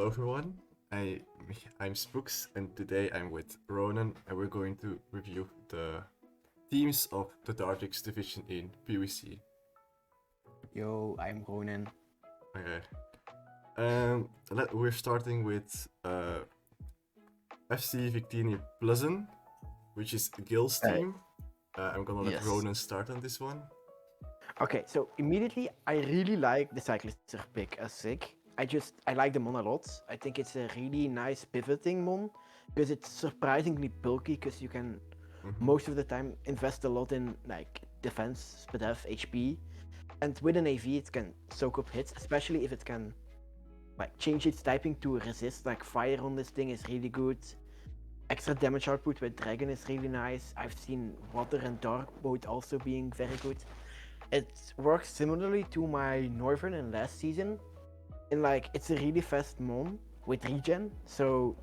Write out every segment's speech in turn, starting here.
Hello everyone, I I'm Spooks and today I'm with Ronan and we're going to review the teams of the dartrix division in PWC. Yo, I'm Ronan. Okay. We're starting with FC Victini Pleasant, which is Gil's team. I'm gonna let Yes. Ronan start on this one. Okay, so immediately I really like the cyclister pick as sick. I like the mon a lot. I think it's a really nice pivoting mon because it's surprisingly bulky because you can most of the time invest a lot in like defense, SPDF, HP, and with an AV it can soak up hits, especially if it can like change its typing to resist. Like fire on this thing is really good. Extra damage output with dragon is really nice. I've seen water and dark mode also being very good. It works similarly to my Northern in last season. In like it's a really fast mon with regen, so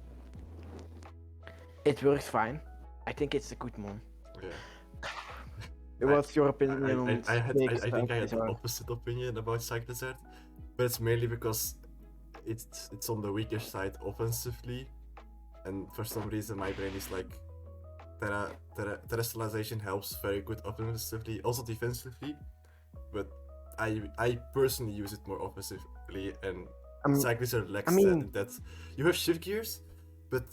it works fine. I think it's a good mon. Yeah. What's your opinion on I think I had the opposite opinion about Cyclizard, but it's mainly because it's on the weaker side offensively, and for some reason my brain is like terrestrialization helps very good offensively, also defensively, but I personally use it more offensively, and Cyclizard lacks that. You have shift gears, but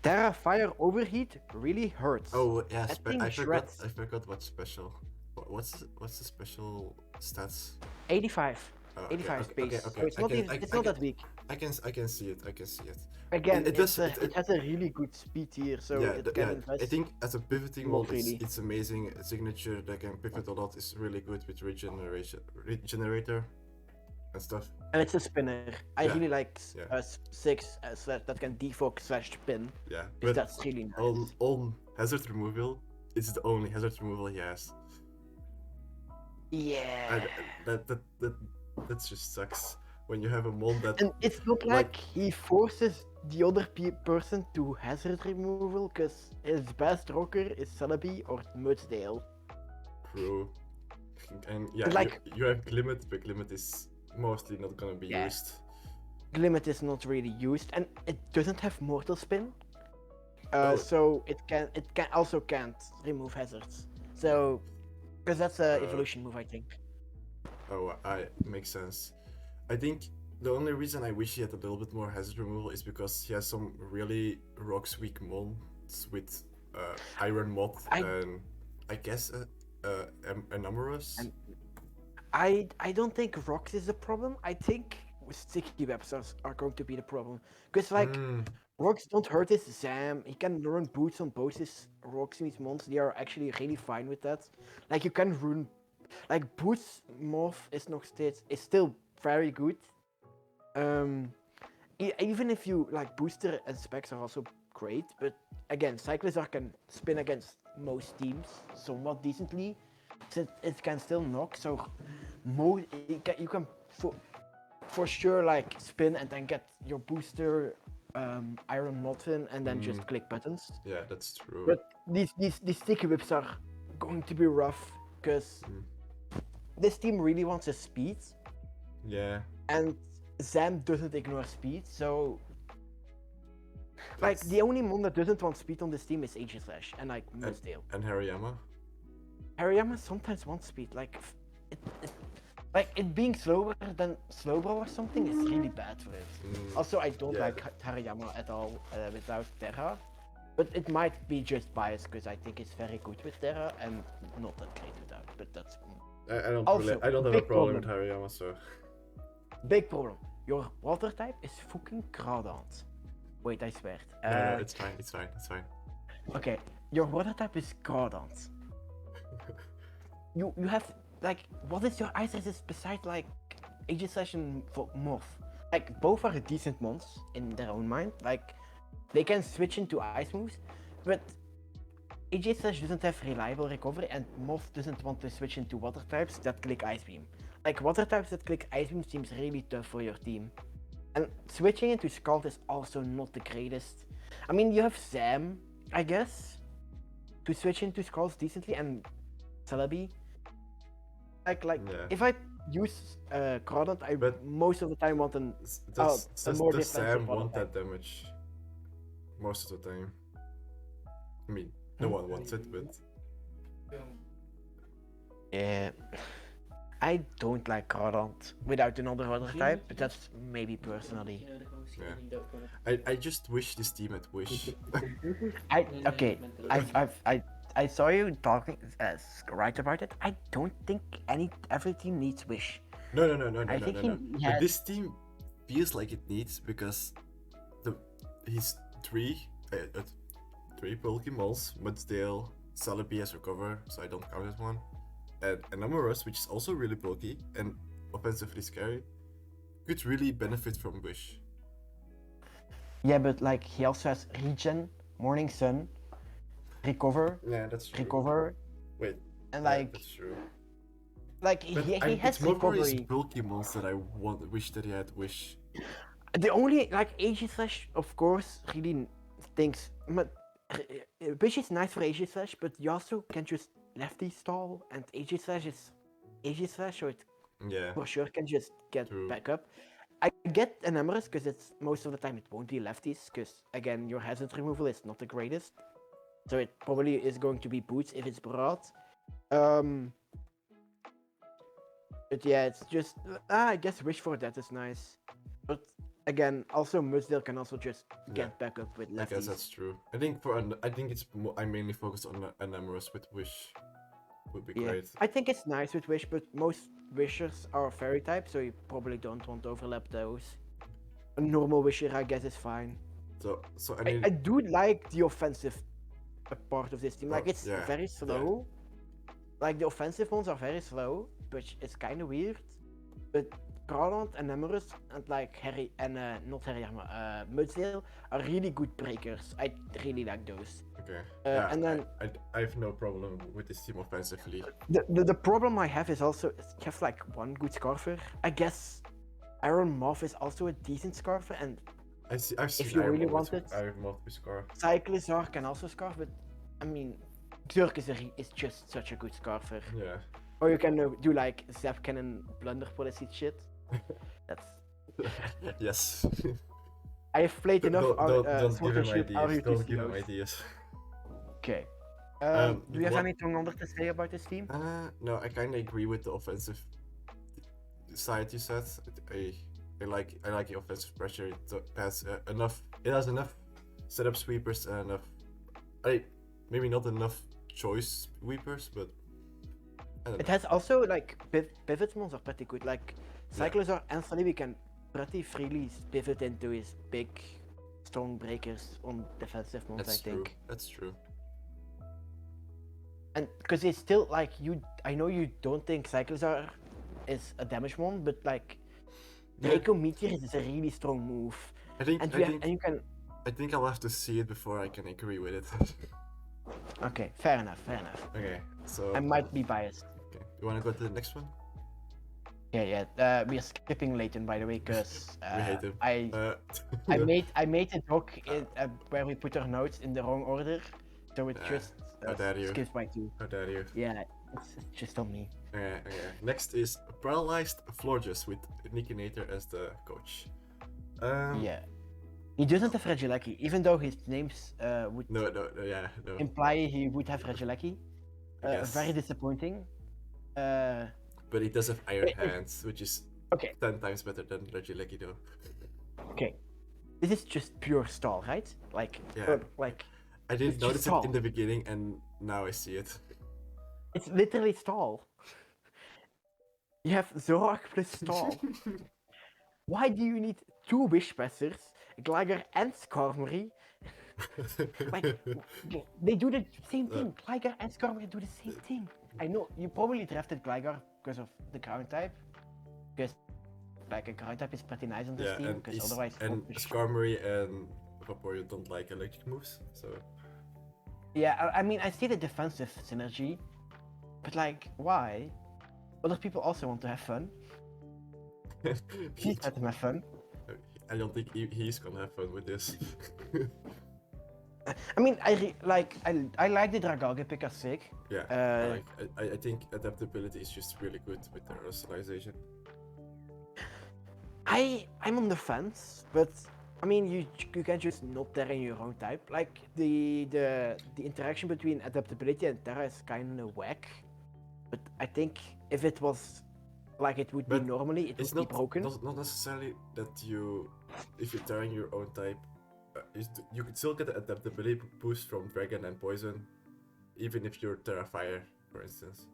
Terra Fire Overheat really hurts. Oh yes, I forgot what's special. What's the special stats? 85. Oh, 85 space. Okay. So it's not that weak. I can see it. Again, it has a really good speed here, so it can invest. I think as a pivoting mode, it's amazing. A signature that can pivot a lot is really good with regenerator and stuff. And it's a spinner. I really like 6 that can defog / spin. Yeah, but that's really nice. On hazard removal, it's the only hazard removal he has. Yeah. That just sucks when you have a mon that. And it's not like he forces the other person to hazard removal, because his best rocker is Celebi or Mudsdale. True. And yeah, like, you have Glimmet, but Glimmet is mostly not gonna be used. Glimmet is not really used, and it doesn't have Mortal Spin, so it can't remove hazards. So, because that's an evolution move, I think. Oh, makes sense. I think the only reason I wish he had a little bit more hazard removal is because he has some really rocks weak mons with Iron Moth and I guess Anomalous. I don't think rocks is the problem. I think sticky webs are going to be the problem. Because like rocks don't hurt his Zam. He can run boots on both his rocks and his mons. They are actually really fine with that. Like you can run like boots morph is still very good. Even if you like booster and specs are also great, but again Cyclizar can spin against most teams somewhat decently. So it can still knock, so you can for sure like spin and then get your booster Iron Motin and then just click buttons. Yeah, that's true. But these sticky whips are going to be rough because this team really wants a speed. Yeah. And Zam doesn't ignore speed, so like the only mon that doesn't want speed on this team is Aegislash and like Mudsdale. And Hariyama? Hariyama sometimes wants speed, like it being slower than Slowbro or something is really bad for it. Also, I don't like Hariyama at all without Terra, but it might be just biased because I think it's very good with Terra and not that great without. But that's I don't have a problem with Hariyama, so. Big problem. Your water type is fucking Groudon. Wait, I swear. No, it's fine. Okay, your water type is Groudon. You have like, what is your ice resist besides like Aegislash and Morph? Like both are decent mons in their own mind. Like they can switch into ice moves, but Aegislash doesn't have reliable recovery and Morph doesn't want to switch into water types that click Ice Beam. Like water types that click Ice Beam seems really tough for your team. And switching into Scald is also not the greatest. I mean, you have Zam, I guess, to switch into Scalds decently, and Celebi. If I use Crawdont, I But most of the time want a more Does defensive Sam one. want that damage most of the time? I mean, no Hmm? one wants it, but Yeah. I don't like Crawdont without another water type, but that's maybe personally. yeah. I just wish this team had Wish. Okay, I saw you talking right about it. I don't think every team needs Wish. No. I think he But has. this team feels like it needs because the his three Pokemols, Mudsdale, Celebi has Recover, so I don't count as one, and Amorous, which is also really bulky and offensively scary, could really benefit from Wish. Yeah, but like he also has Regen, Morning Sun, Recover, Yeah, that's true. Recover, Wait, and yeah, like that's true. like But he has it's more for his recovery. bulky mons that I wish that he had Wish. The only like Aegislash, of course, really thinks. But Wish is nice for Aegislash, but you also can just lefty stall, and Aegislash is Aegislash, so it Yeah, for sure can just get true. back up. I get an Emerus because it's most of the time it won't be lefties, because again your hazard removal is not the greatest, so it probably is going to be boots if it's broad. But yeah, it's just I guess Wish for that is nice, but again also Mudsdale can also just get back up with lefties. I guess that's true. I think it's I mainly focus on an Amorous with Wish. Would be great. I think it's nice with Wish, but most Wishers are fairy type, so you probably don't want to overlap those. A normal Wisher, I guess, is fine. So I do like the offensive part of this team. Like, it's yeah, very slow. Yeah. Like, the offensive ones are very slow, which is kind of weird. But Crawdont and Nemorus and like Harry and not Harry Mudsdale are really good breakers. I really like those. Okay. And then I have no problem with this team offensively. The problem I have is also you have like one good scarfer. I guess Iron Moth is also a decent scarfer, and I've seen if you Iron really Moth want it, Iron Moth with scarf. Cyclizar can also scarf, but I mean, Dirk is just such a good scarfer. Yeah. Or you can do like Zap Cannon Blunder Policy shit. That's. Yes. I have played enough. Don't give him ideas. Don't give him ideas. Okay. Do you have anything other to say about this team? No, I kind of agree with the offensive side you said. I like the offensive pressure. It has enough. It has enough setup sweepers and enough. Maybe not enough choice sweepers, but it has also like pivot mons are pretty good. Like Cyclizar and Celebi can pretty freely pivot into his big, strong breakers on defensive mons. I think that's true. And because it's still like I know you don't think Cyclizar is a damage mon, but like Draco Meteor is a really strong move. I think I'll have to see it before I can agree with it. Okay, fair enough. Okay, so I might be biased. Okay, you want to go to the next one? Yeah. We are skipping Leighton, by the way, because we hate him. I made a doc where we put our notes in the wrong order, so it just skips by 2. How dare you? Yeah, it's just on me. Okay. Next is Paralyzed Florges with Nikinator as the coach. Yeah. He doesn't have Regieleki, even though his names would no. imply he would have Regieleki. Very disappointing. But he does have Iron Hands, which is 10 times better than Regieleki though. Okay. This is just pure stall, right? Like, I didn't notice it in the beginning, and now I see it. It's literally stall. You have Zorak plus stall. Why do you need 2 Wish Passers, Gligar and Skarmory? They do the same thing. Gligar and Skarmory do the same thing. I know, you probably drafted Gligar because of the ground type. Because like a ground type is pretty nice on this team, because otherwise... And Skarmory and Vaporeon don't like electric moves, so... Yeah, I mean, I see the defensive synergy, but like, why? Other people also want to have fun. He's let him have fun. I don't think he's gonna have fun with this. I mean, I like the Dragalge pick as sick. Yeah, Uh, I think adaptability is just really good with the racialization. I'm on the fence, but I mean, you can just not Terra in your own type. Like the interaction between adaptability and Terra is kind of whack. But I think if it was like it would be But normally, it it's would be broken. not necessarily that if you're tearing your own type, you could still get the adaptability boost from dragon and poison, even if you're Terra Fire, for instance.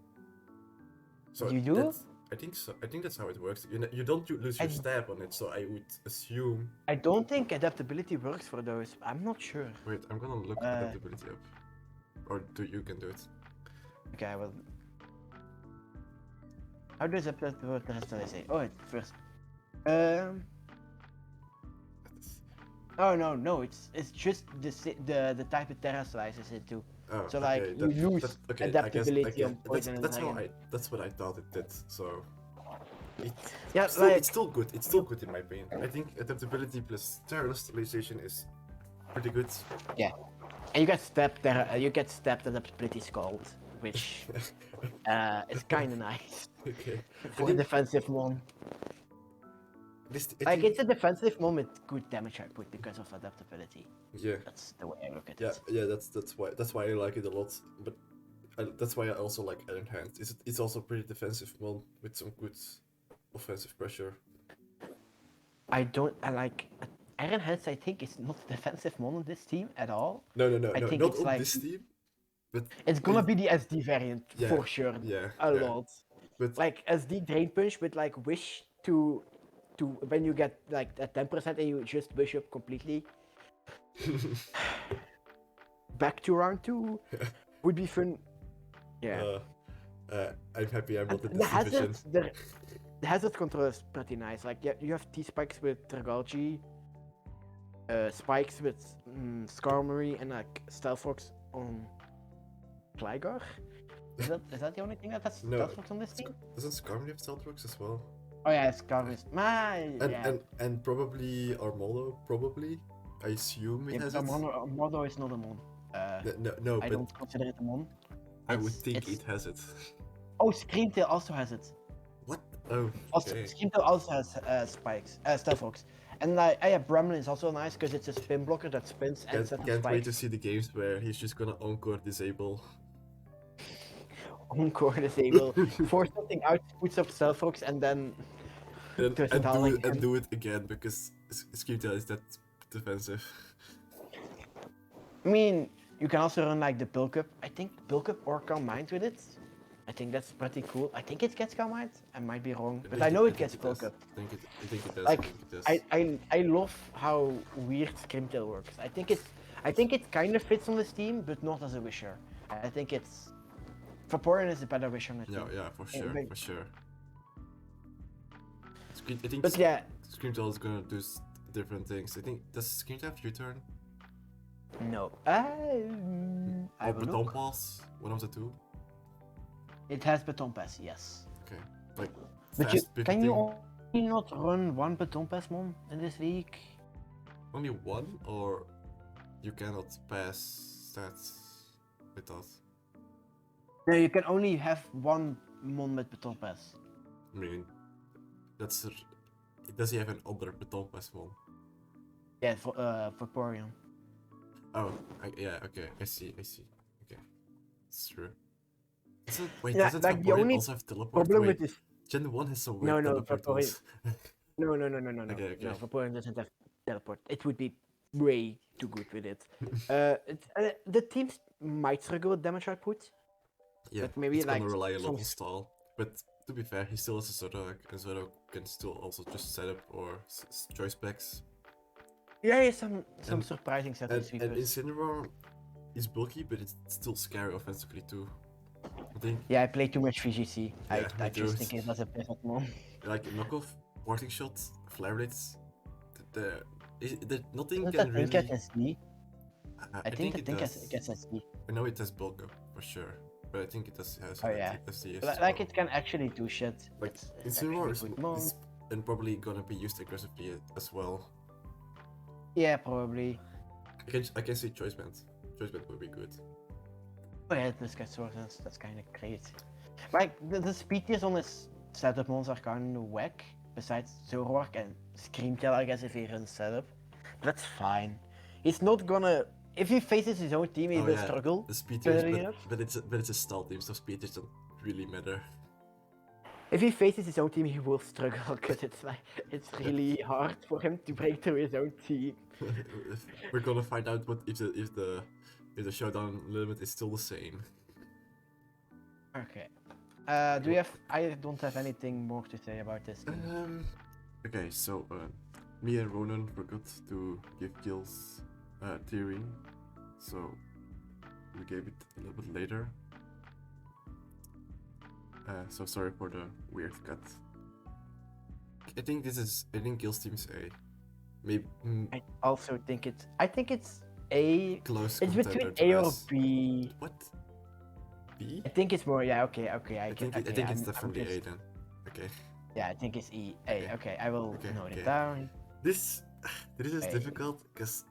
So You do? I think so. I think that's how it works. You don't lose your stab on it, so I would assume. I don't think adaptability works for those. I'm not sure. Wait, I'm gonna look adaptability up, or you can do it. Okay, I will. How does adaptability say? Oh, it first. Oh no, it's just the type of Terra slices it to. Oh, So like okay, you lose okay, adaptability on poison and that's how dragon. that's what I thought it did. So Yeah, still, like it's still good. It's still good in my opinion. I think adaptability plus Terra stabilization is pretty good. yeah, and you get stepped there. You get stepped adaptability scold, which is kind of nice Okay. for a defensive one. Like it's a defensive one with good damage output because of adaptability. Yeah. That's the way I look at Yeah, it. yeah. That's why I like it a lot. But that's why I also like Iron Hand. It's also pretty defensive one with some good offensive pressure. I like Iron Hands. I think is not a defensive one on this team at all. No, I think not it's on like this team. But it's gonna be the SD variant yeah, for sure. Yeah, A yeah. lot. But Like SD Drain Punch with like wish to when you get like at 10% and you just wish up completely. Back to round 2 would be fun. Yeah. I'm happy I'm And not in the this division. hazard control is pretty nice. Like you have T spikes with Tergalgi, spikes with Skarmory, and like Stealth Fox on Gligar. Is that the only thing that has No, Stealth Fox on this team? Doesn't Skarmory have Stealth Rocks as well? Oh yeah, Skarmory. And probably Armolo, probably. I assume it has it. Modo is not a mon. No, I but don't consider it a mon. I would think it has it. Oh, Screamtail also has it. What? Oh, Also, okay. Screamtail also has spikes, Stealth Fox. And like, yeah, Bramlin is also nice because it's a spin blocker that spins and sets Can't wait to spikes. see the games where he's just gonna encore disable. Encore disable, force something out, puts up Stealth Fox, and then and do it again because Skeeter is that defensive. I mean, you can also run like the Bulk Up. I think Bulk Up or Calm Mind with it. I think that's pretty cool. I think it gets Calm Mind. I might be wrong, but I know it gets Bulk Up. I think it does. Like, I love how weird Scrimtail works. I think it kind of fits on this team, but not as a Wisher. I think it's Vaporeon is a better Wisher on this team. Yeah, for sure. I think But yeah, Screamtail is gonna do different things. I think does Screamtail have U-turn? no. Or Baton Pass? One of the two. It has Baton Pass, yes. Okay, like. But can you only not run one Baton Pass mon in this league? Only one, or you cannot pass stats with that? No, you can only have one mon with Baton Pass. I mean, does he have an other Baton Pass one? Yeah, for Vaporeon. Oh, yeah, okay, I see. Okay, it's true. Doesn't like the Vaporeon only also have teleport? problem with this. Gen 1 has some weird teleport Vaporeon. ones. No. Okay. No, Vaporeon doesn't have teleport. It would be way too good with it. The teams might struggle with damage output. Yeah, but maybe it's like gonna rely a lot on stall. But to be fair, he still has a Zoroark, and Zoroark can still also just set up or choice packs. Yeah, some surprising set of And sweepers. Incineroar is bulky, but it's still scary offensively too. I think. Yeah, I played too much VGC. Yeah, I just think it was a perfect one. Like knockoff, parting shot, flare blades. Nothing Does can that really. think has SD? I think it does. It gets SD. I know it has bulk up for sure, but I think it has Oh yeah. SD. Like it can actually do shit. Like It's Incineroar actually is and probably gonna be used aggressively as well. Yeah, probably. I can see choice band. Choice band would be good. Oh yeah, this gets sources. That's kind of great. Like the speed tiers on his setup mons are kind of whack. Besides Zoroark and Screamtail, I guess if he runs setup, but that's fine. He's not gonna. If he faces his own team, he will struggle. The speed tiers, clearly enough. but it's a stall team, so speed tiers don't really matter. If he faces his own team, he will struggle because it's really hard for him to break through his own team. We're gonna find out what if the showdown limit is still the same. Okay. Do we have? I don't have anything more to say about this game. Okay, so me and Ronan forgot to give kills tiering, so we gave it a little bit later. So sorry for the weird cut. I think kills teams A. Maybe. I also think it's. I think it's A. Close. It's between A or B. What? B? I think it's more. Yeah. Okay. I think it's definitely A then. Okay. Yeah, I think it's E. A. Okay. Okay, I will note it down. This is difficult because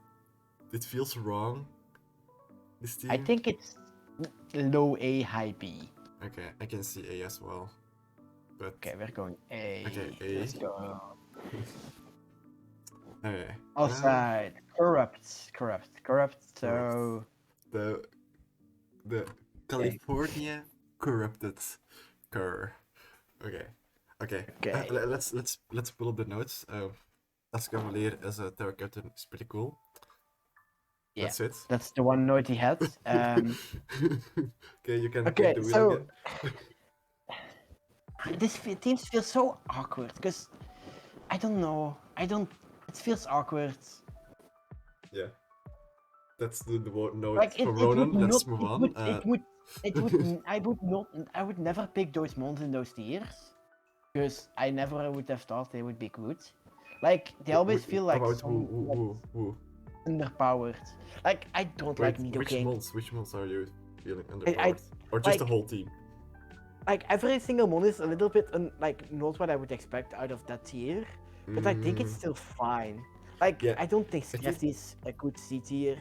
it feels wrong. This team. I think it's low A, high B. Okay, I can see A as well. But Okay, we're going A. Okay, A. Let's go. Okay. Outside. Corrupt. So the California corrupted cur. Okay. Let's pull up the notes. As Cavalier as a terror captain is pretty cool. yeah, That's it. that's the one note he had. Okay, you can Okay, take the wheel so again. this teams feel so awkward because I don't know. It feels awkward. Yeah. That's the note Like from Ronan. Let's move on. I would never pick those mons in those tiers because I never would have thought they would be good. Like they always feel like About some who? underpowered. Like I don't like Nidoking. Which months are you feeling underpowered? Or just the whole team? Like every single mon is a little bit like not what I would expect out of that tier, but I think it's still fine. Like I don't think Scrafty is a good C tier.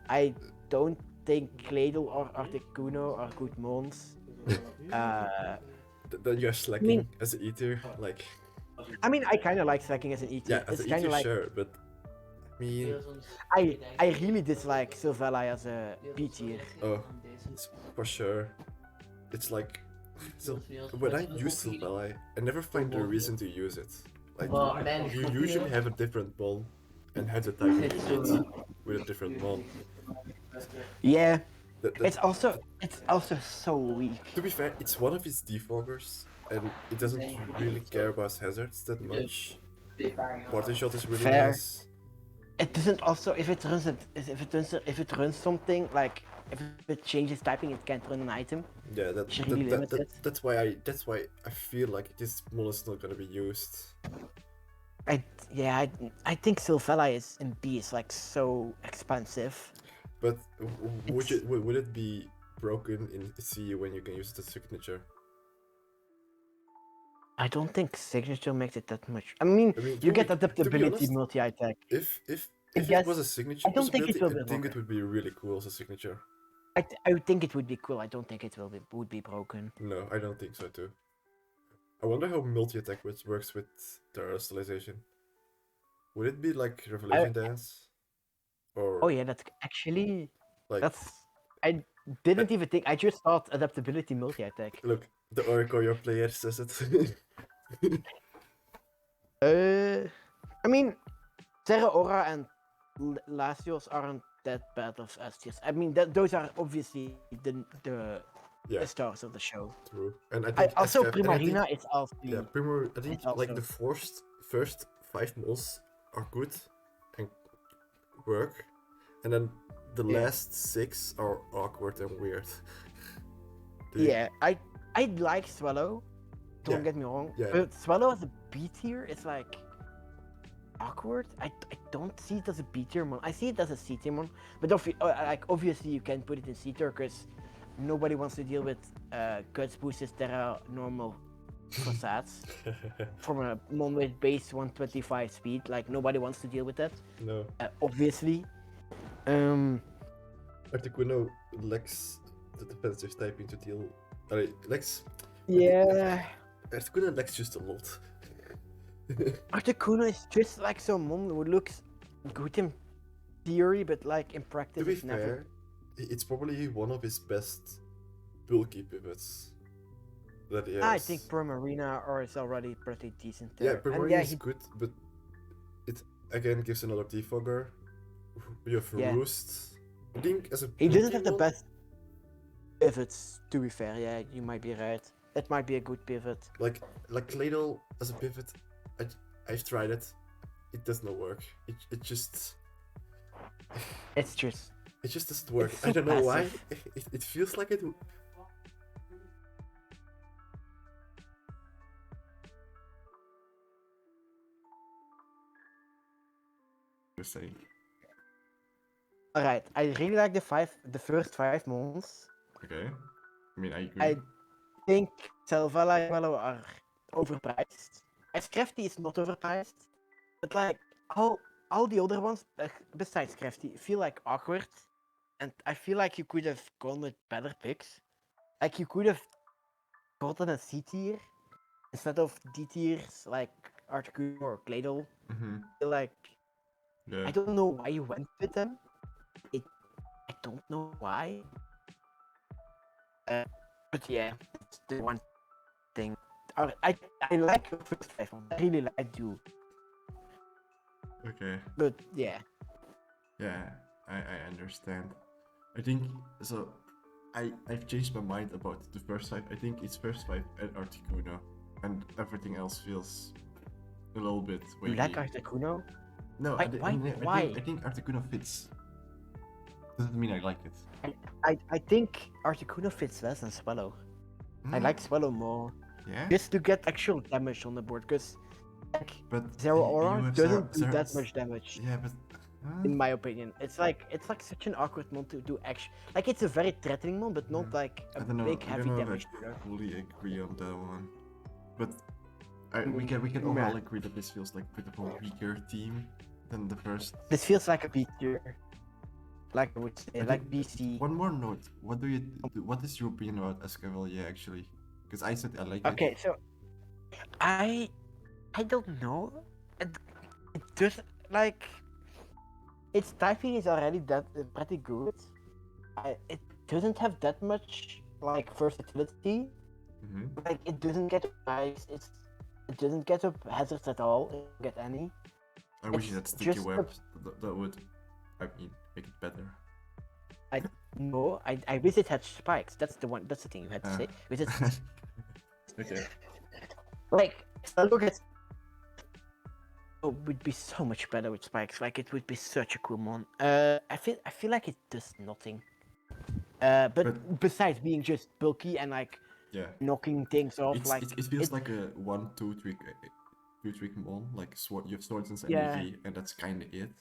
I don't think Claydol or Articuno are good mons. Then you're slacking as an E tier, like. I mean, I kind of like slacking as an E tier. Yeah, as it's an E tier, like, sure, but I mean. I really dislike Sylvella as a B tier. Oh, for sure. It's like. So when I use Sylvella, I never find a reason to use it. Like you usually have a different mon and have the type you need with a different mon. Yeah, it's also so weak. To be fair, it's one of its defoggers, and it doesn't really care about hazards that much. Party shot is really nice. It doesn't also if it runs something like if it changes typing, it can't run an item. Yeah, that's why I feel like this mon is not gonna be used. I think Sylvella in B is like so expensive. But would it be broken in C when you can use it as signature? I don't think signature makes it that much. I mean you get adaptability multi-attack. If it was a signature I don't think possibility, I think it would be really cool as a signature. I would think it would be cool. I don't think it would be broken. No, I don't think so too. I wonder how multi-attack works with terrestrialization. Would it be like Revelation Dance? Or... Oh yeah, that's actually like... I didn't even think. I just thought adaptability multi-attack. Look, the Oracle your player says it. I mean, Terra Aura and Latios aren't that bad of S tiers. I mean, those are obviously the stars of the show. True, and I think also Primarina is also. Yeah, I think like the first 5 mols are good and work, and then the last 6 are awkward and weird. I like Swallow. Don't get me wrong, but Swallow as a B tier is like awkward. I don't see it as a B tier mon. I see it as a C tier mon, but obviously you can put it in C tier because nobody wants to deal with Guts boosters that are normal facades from a mon with base 125 speed. Like nobody wants to deal with that. No. Obviously. Articuno lacks the defensive typing to deal. Lex. Yeah. Articuno lacks just a lot. Articuno is just like someone who looks good in theory, but like in practice, To be it's never. fair, it's probably one of his best bulky pivots that he has. I think Primarina is already pretty decent Yeah, there. Primarina is good, but it again gives another defogger. You have Roost. I think as a He doesn't have the Pokemon- best pivots, to be fair. Yeah, you might be right. It might be a good pivot. Like Claydol as a pivot, I've tried it. It does not work. It just doesn't work. It's so I don't know why. passive. It feels like it. You're saying. Alright, I really like the first 5 months. Okay. I mean, I agree. I think Selvala and Mellow are overpriced. Crafty is not overpriced, but like all the other ones besides Crafty feel like awkward, and I feel like you could have gone with better picks. Like you could have gotten a C tier instead of D tiers like Articuno or Claydol. Mm-hmm. I feel like Yeah. I don't know why you went with them. I don't know why. But yeah, it's the one thing. I like your first 5 months. I really like you. Okay. But yeah. Yeah, I understand. I think so. I've changed my mind about the first 5. I think it's first 5 and Articuno, and everything else feels a little bit. You like Articuno? No, Why? I think Articuno fits. Doesn't mean I like it. I think Articuno fits less than Swallow. I like Swallow more. Yeah. Just to get actual damage on the board, because like But Zero you Aura have doesn't do Zero- that much damage. Yeah, but. In my opinion, it's like such an awkward mon to do action. Like it's a very threatening mon, but not like a I don't know. big I heavy don't know damage. if I fully agree on that one, but we can Yeah. overall agree that this feels like a bit of a weaker team than the first. This feels like a B tier. Like I would say, like BC. One more note. What is your opinion about Escavalier actually? Because I said I like it. Okay, so I don't know. It does like its typing is already that pretty good. It doesn't have that much like versatility. Mm-hmm. Like it doesn't get ice. It doesn't get up hazards at all. It doesn't get any. I wish it had It's sticky just webs. That would, I mean, make it better. No, I wish it had spikes. That's the one. That's the thing you had to say. Wish it, Okay. like look at. Oh, would be so much better with spikes. Like it would be such a cool mon. I feel like it does nothing. But besides being just bulky and like Yeah. knocking things off, like it feels like a 1-2 trick mon. Like you have swords and Yeah. AV, and that's kind of it,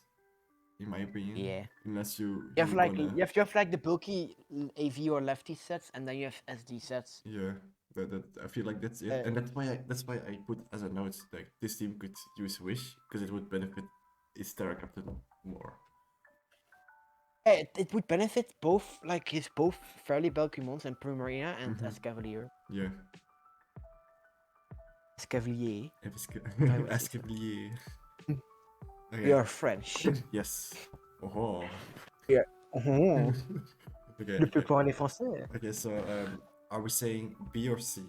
in my opinion. yeah. Unless You have like the bulky AV or lefty sets, and then you have SD sets. Yeah, I feel like that's it, and that's why I put as a note like this team could use Wish because it would benefit its Terra Captain more. Yeah, it would benefit both, like his both fairly bulky mons and Primarina and Escavalier. Yeah. Escavalier. Escavalier. Okay. You're French. Yes. Oh. Yeah. Okay. Okay. Ne peux parler français. Okay, so are we saying B or C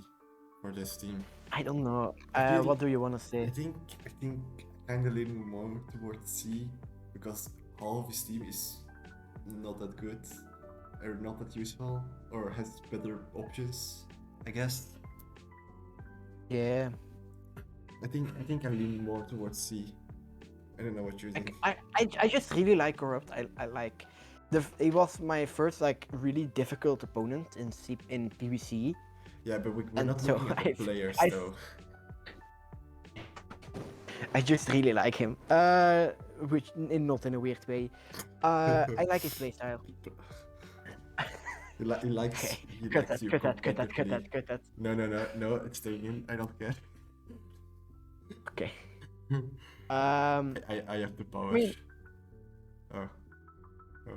for this team? I don't know. Really- What do you want to I say? think kind of leaning more towards C because all of his team is not that good or not that useful or has better options, I guess. Yeah. I think I'm leaning more towards C. I don't know what you think. I just really like Corrupt. I like he was my first like really difficult opponent in PWC. Yeah, but we're And not so looking at the players though. I just really like him. Which not in a weird way. I like his playstyle. He likes Okay. you Cut that. competitively. No, it's staying in. I don't care. Okay. I have the power. mean- Oh.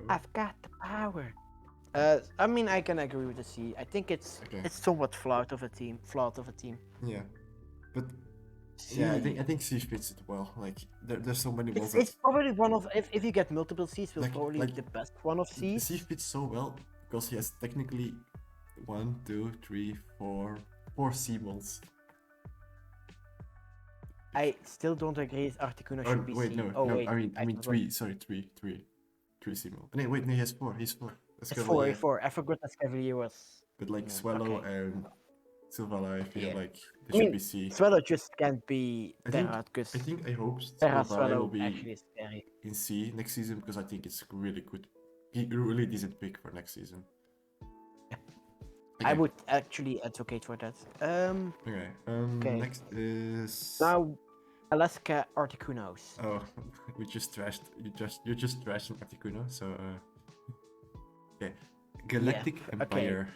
I've got the power. I mean, I can agree with the C. I think it's Okay. it's somewhat flawed of a team. Yeah, but C. yeah, I think C fits it well. Like there's so many ones It's that probably one of if you get multiple C's, it's probably like the best one of C's. C fits so well because he has technically 1, 2, 3, 4, 4 C mods. I still don't agree. Articuno Or should be wait, C. no, Oh no. wait, I mean forgot. 3. Sorry, 3 C mods. No, wait, no, he has 4. He's 4. That's It's Cavalier. 4. I forgot that Cavalier was. But like Yeah, Swallow okay. and Silvala, I feel Yeah. like they I should mean, be C. Swallow just can't be I Terra because think I hope Terra Silvala will Swallow be actually is scary. in C next season because I think it's really good. He really decent pick for next season. I would actually advocate for that. Okay. Okay. Next is Now, Alaska Articunos. oh, we just trashed. You just trashed Articuno. So okay, Galactic Empire.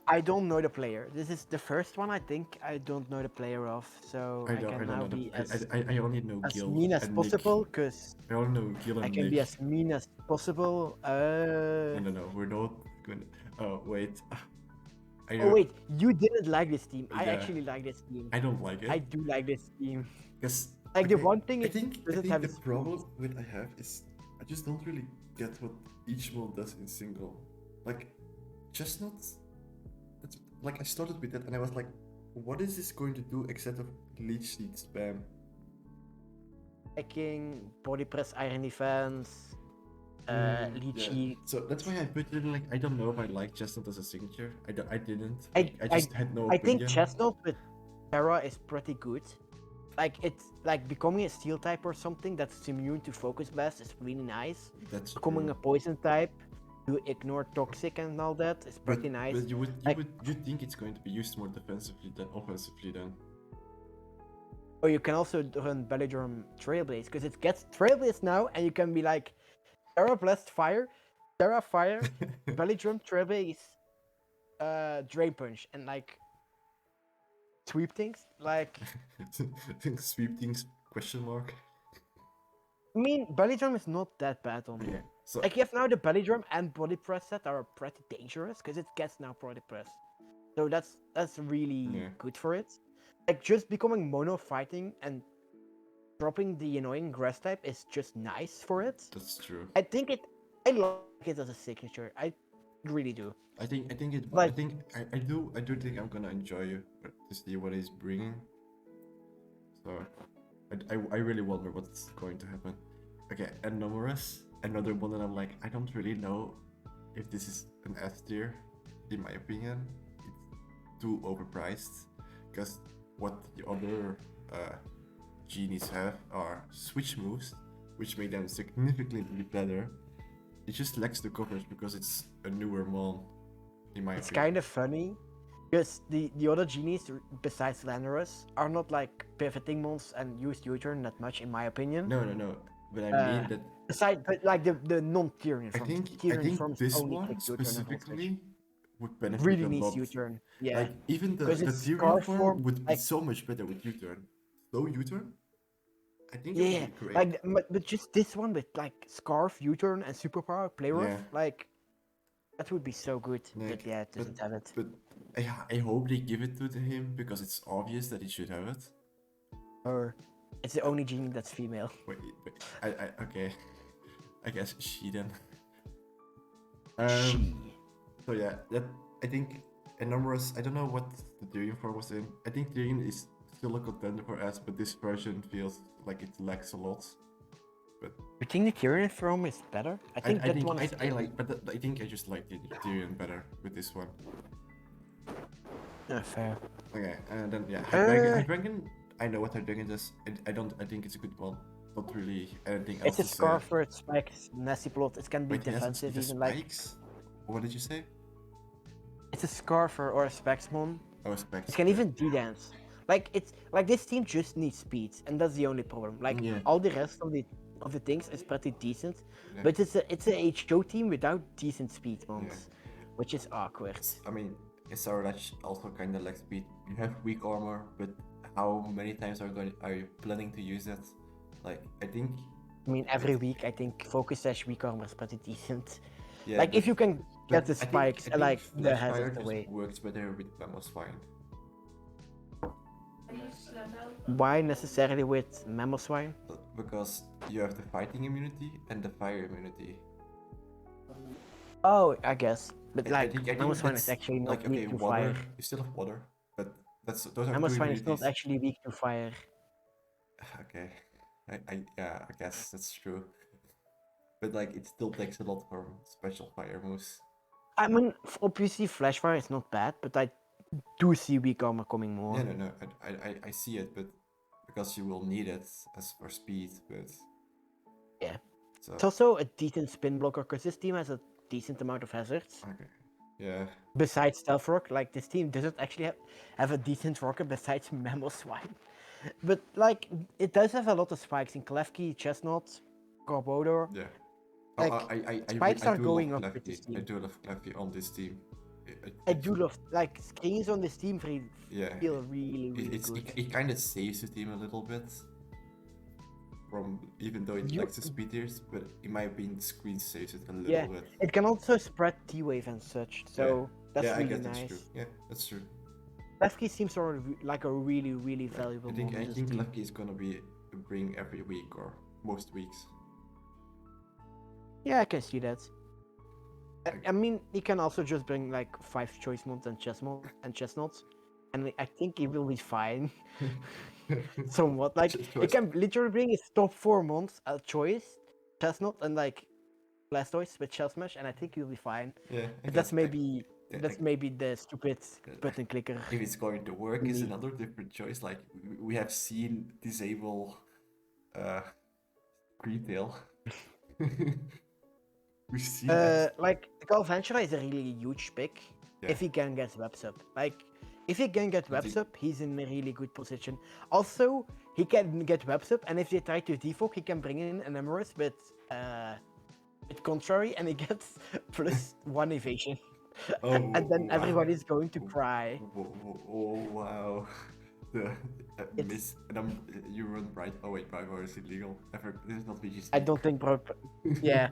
I don't know the player. This is the first one I think I don't know the player of, so I can now be I only know as Gil mean as and possible, because Nick. I only know Gil and I can Nick. be as mean as possible. No, we're not gonna. Oh wait. Oh wait, you didn't like this team. I Yeah. actually like this team. I don't like it. I do like this team. Because Like the one thing I it think doesn't have the is problem speed. with I have is I just don't really get what each mod does in single. Like chestnuts. That's like I started with that and I was like, what is this going to do except of leech seed spam? Hacking, body press, iron defense, leech Yeah. heat. So that's why I put it in like I don't know if I like chestnut as a signature. I didn't. I just had no I opinion. think chestnut with Terra is pretty good. Like it's like becoming a steel type or something that's immune to focus blast is really nice. That's Becoming true. a poison type to ignore toxic and all that is pretty nice. But Like- you think it's going to be used more defensively than offensively then? Or you can also run Belladrum Trailblaze because it gets Trailblaze now, and you can be like Terra Blast Fire, Terra Fire, Belladrum Trailblaze, Drain Punch, and like sweep things. Like Sweep things question mark. I mean, Belladrum is not that bad on Okay. So like you have now the Belladrum and Body Press set are pretty dangerous because it gets now Body Press, so that's really Yeah. good for it. Like just becoming mono fighting and dropping the annoying grass type is just nice for it. that's true. I think I like it as a signature. I really do. I think it. Like- I do think I'm gonna enjoy it to see what he's bringing. So I really wonder what's going to happen. Okay, and Numerous, another one that I'm like I don't really know if this is an S tier. In my opinion, it's too overpriced because what the other genies have are switch moves, which make them significantly better. It just lacks the coverage because it's a newer mon, in my It's opinion. kind of funny because the other genies besides Landorus are not like pivoting mons and use U-turn that much in my opinion. No. But I mean that Aside, but like the non-Tyrion I forms. think Tyrion forms this only one take U-turn and hold switch. specifically would benefit Really a needs lot. U-turn. Yeah. Like even the 'Cause it's Tyrion Scarf form form, would be like- so much better with U-turn. Slow U-turn? I think it Yeah, would be great. like but just this one with like Scarf, U-turn, and Superpower play rough, Yeah. like that would be so good. Like, But yeah, it doesn't have it. But I hope they give it to him because it's obvious that he should have it. Or it's the only genie that's female. Wait, okay. I guess she then. She. So yeah, that I think Enormous. I don't know what the Tyrion form was in. I think Tyrion is still a contender for S, but this version feels like it lacks a lot. You think the Tyrion form is better? I think that one is I like, but I think I just like the Tyrion better with this one. fair. Okay, and then yeah, Uh, Hydreigon. I know what Hydreigon does. I think it's a good one. Not really anything else It's a to say. Scarf for its spikes, nasty plot. It can be Wait, it has defensive, it even like spikes? What did you say? it's a Scarfer or a Spexmon. Oh, spikes. It can even D-dance. Like it's like this team just needs speed, and that's the only problem. Like Yeah. all the rest of the things is pretty decent, Yeah. but it's a HO team without decent speed mons, which is awkward. I mean, Saradash also kind of lacks speed. You have weak armor, but how many times are you planning to use that? Like, I think I mean, every week I think Focus Sash weak armor is pretty decent. Yeah, Like if you can get but the spikes, I think like the Flashfire hazards just away. works better with Mammoth Fine. Why necessarily with Mammal Swine? Because you have the fighting immunity and the fire immunity. Oh, I guess. But I like think Mammal Swine is that's actually not like, okay, weak to water. fire. You still have water, but those are Mammal two Swine is not immunities. actually weak to fire. Okay, I guess that's true. But like, it still takes a lot from special fire moves. I mean, obviously Flashfire is not bad, but I do see weak armor coming more. Yeah, no, I see it, but because you will need it as for speed, but Yeah. so It's also a decent spin blocker because this team has a decent amount of hazards. okay, yeah, Besides Stealth Rock, like this team doesn't actually have a decent rocker besides Mammal Swine. But like, it does have a lot of spikes in Klefki, Chestnut, Garbodor. yeah. Like, spikes I are do going love up with this Klefki. I team. do love Klefki on this team. I do love, like, skins on this team Yeah, feel really good. it kind of saves the team a little bit from, even though it lacks the speed tiers, but in my opinion, the screen saves it a little bit. It can also spread T-Wave and such, so that's yeah, I really guess that's nice. true. Yeah, that's true. Lefkey seems like a really valuable I think this team. Klefki is gonna be bring every week or most weeks. Yeah, I can see that. I mean, he can also just bring like 5 choice mods and chestnuts, and I think he will be fine. Somewhat, like he can literally bring his top 4 months a choice, chestnut, and like Blastoise with Shell Smash, and I think he'll be fine. Yeah, but that's maybe the stupid button clicker. If it's going to work, is another different choice. Like we have seen disable Greentail. We've seen that. Like Galvantula is a really huge pick if he can get webs up. Like if he can get webs up, he's in a really good position. Also, he can get webs up, and if they try to defog, he can bring in an Emerus with contrary, and he gets +1 evasion. And then everybody's going to cry. Oh wow. Miss, and you run Bright. Oh wait, Bright is illegal. This is not VGC. I don't think yeah.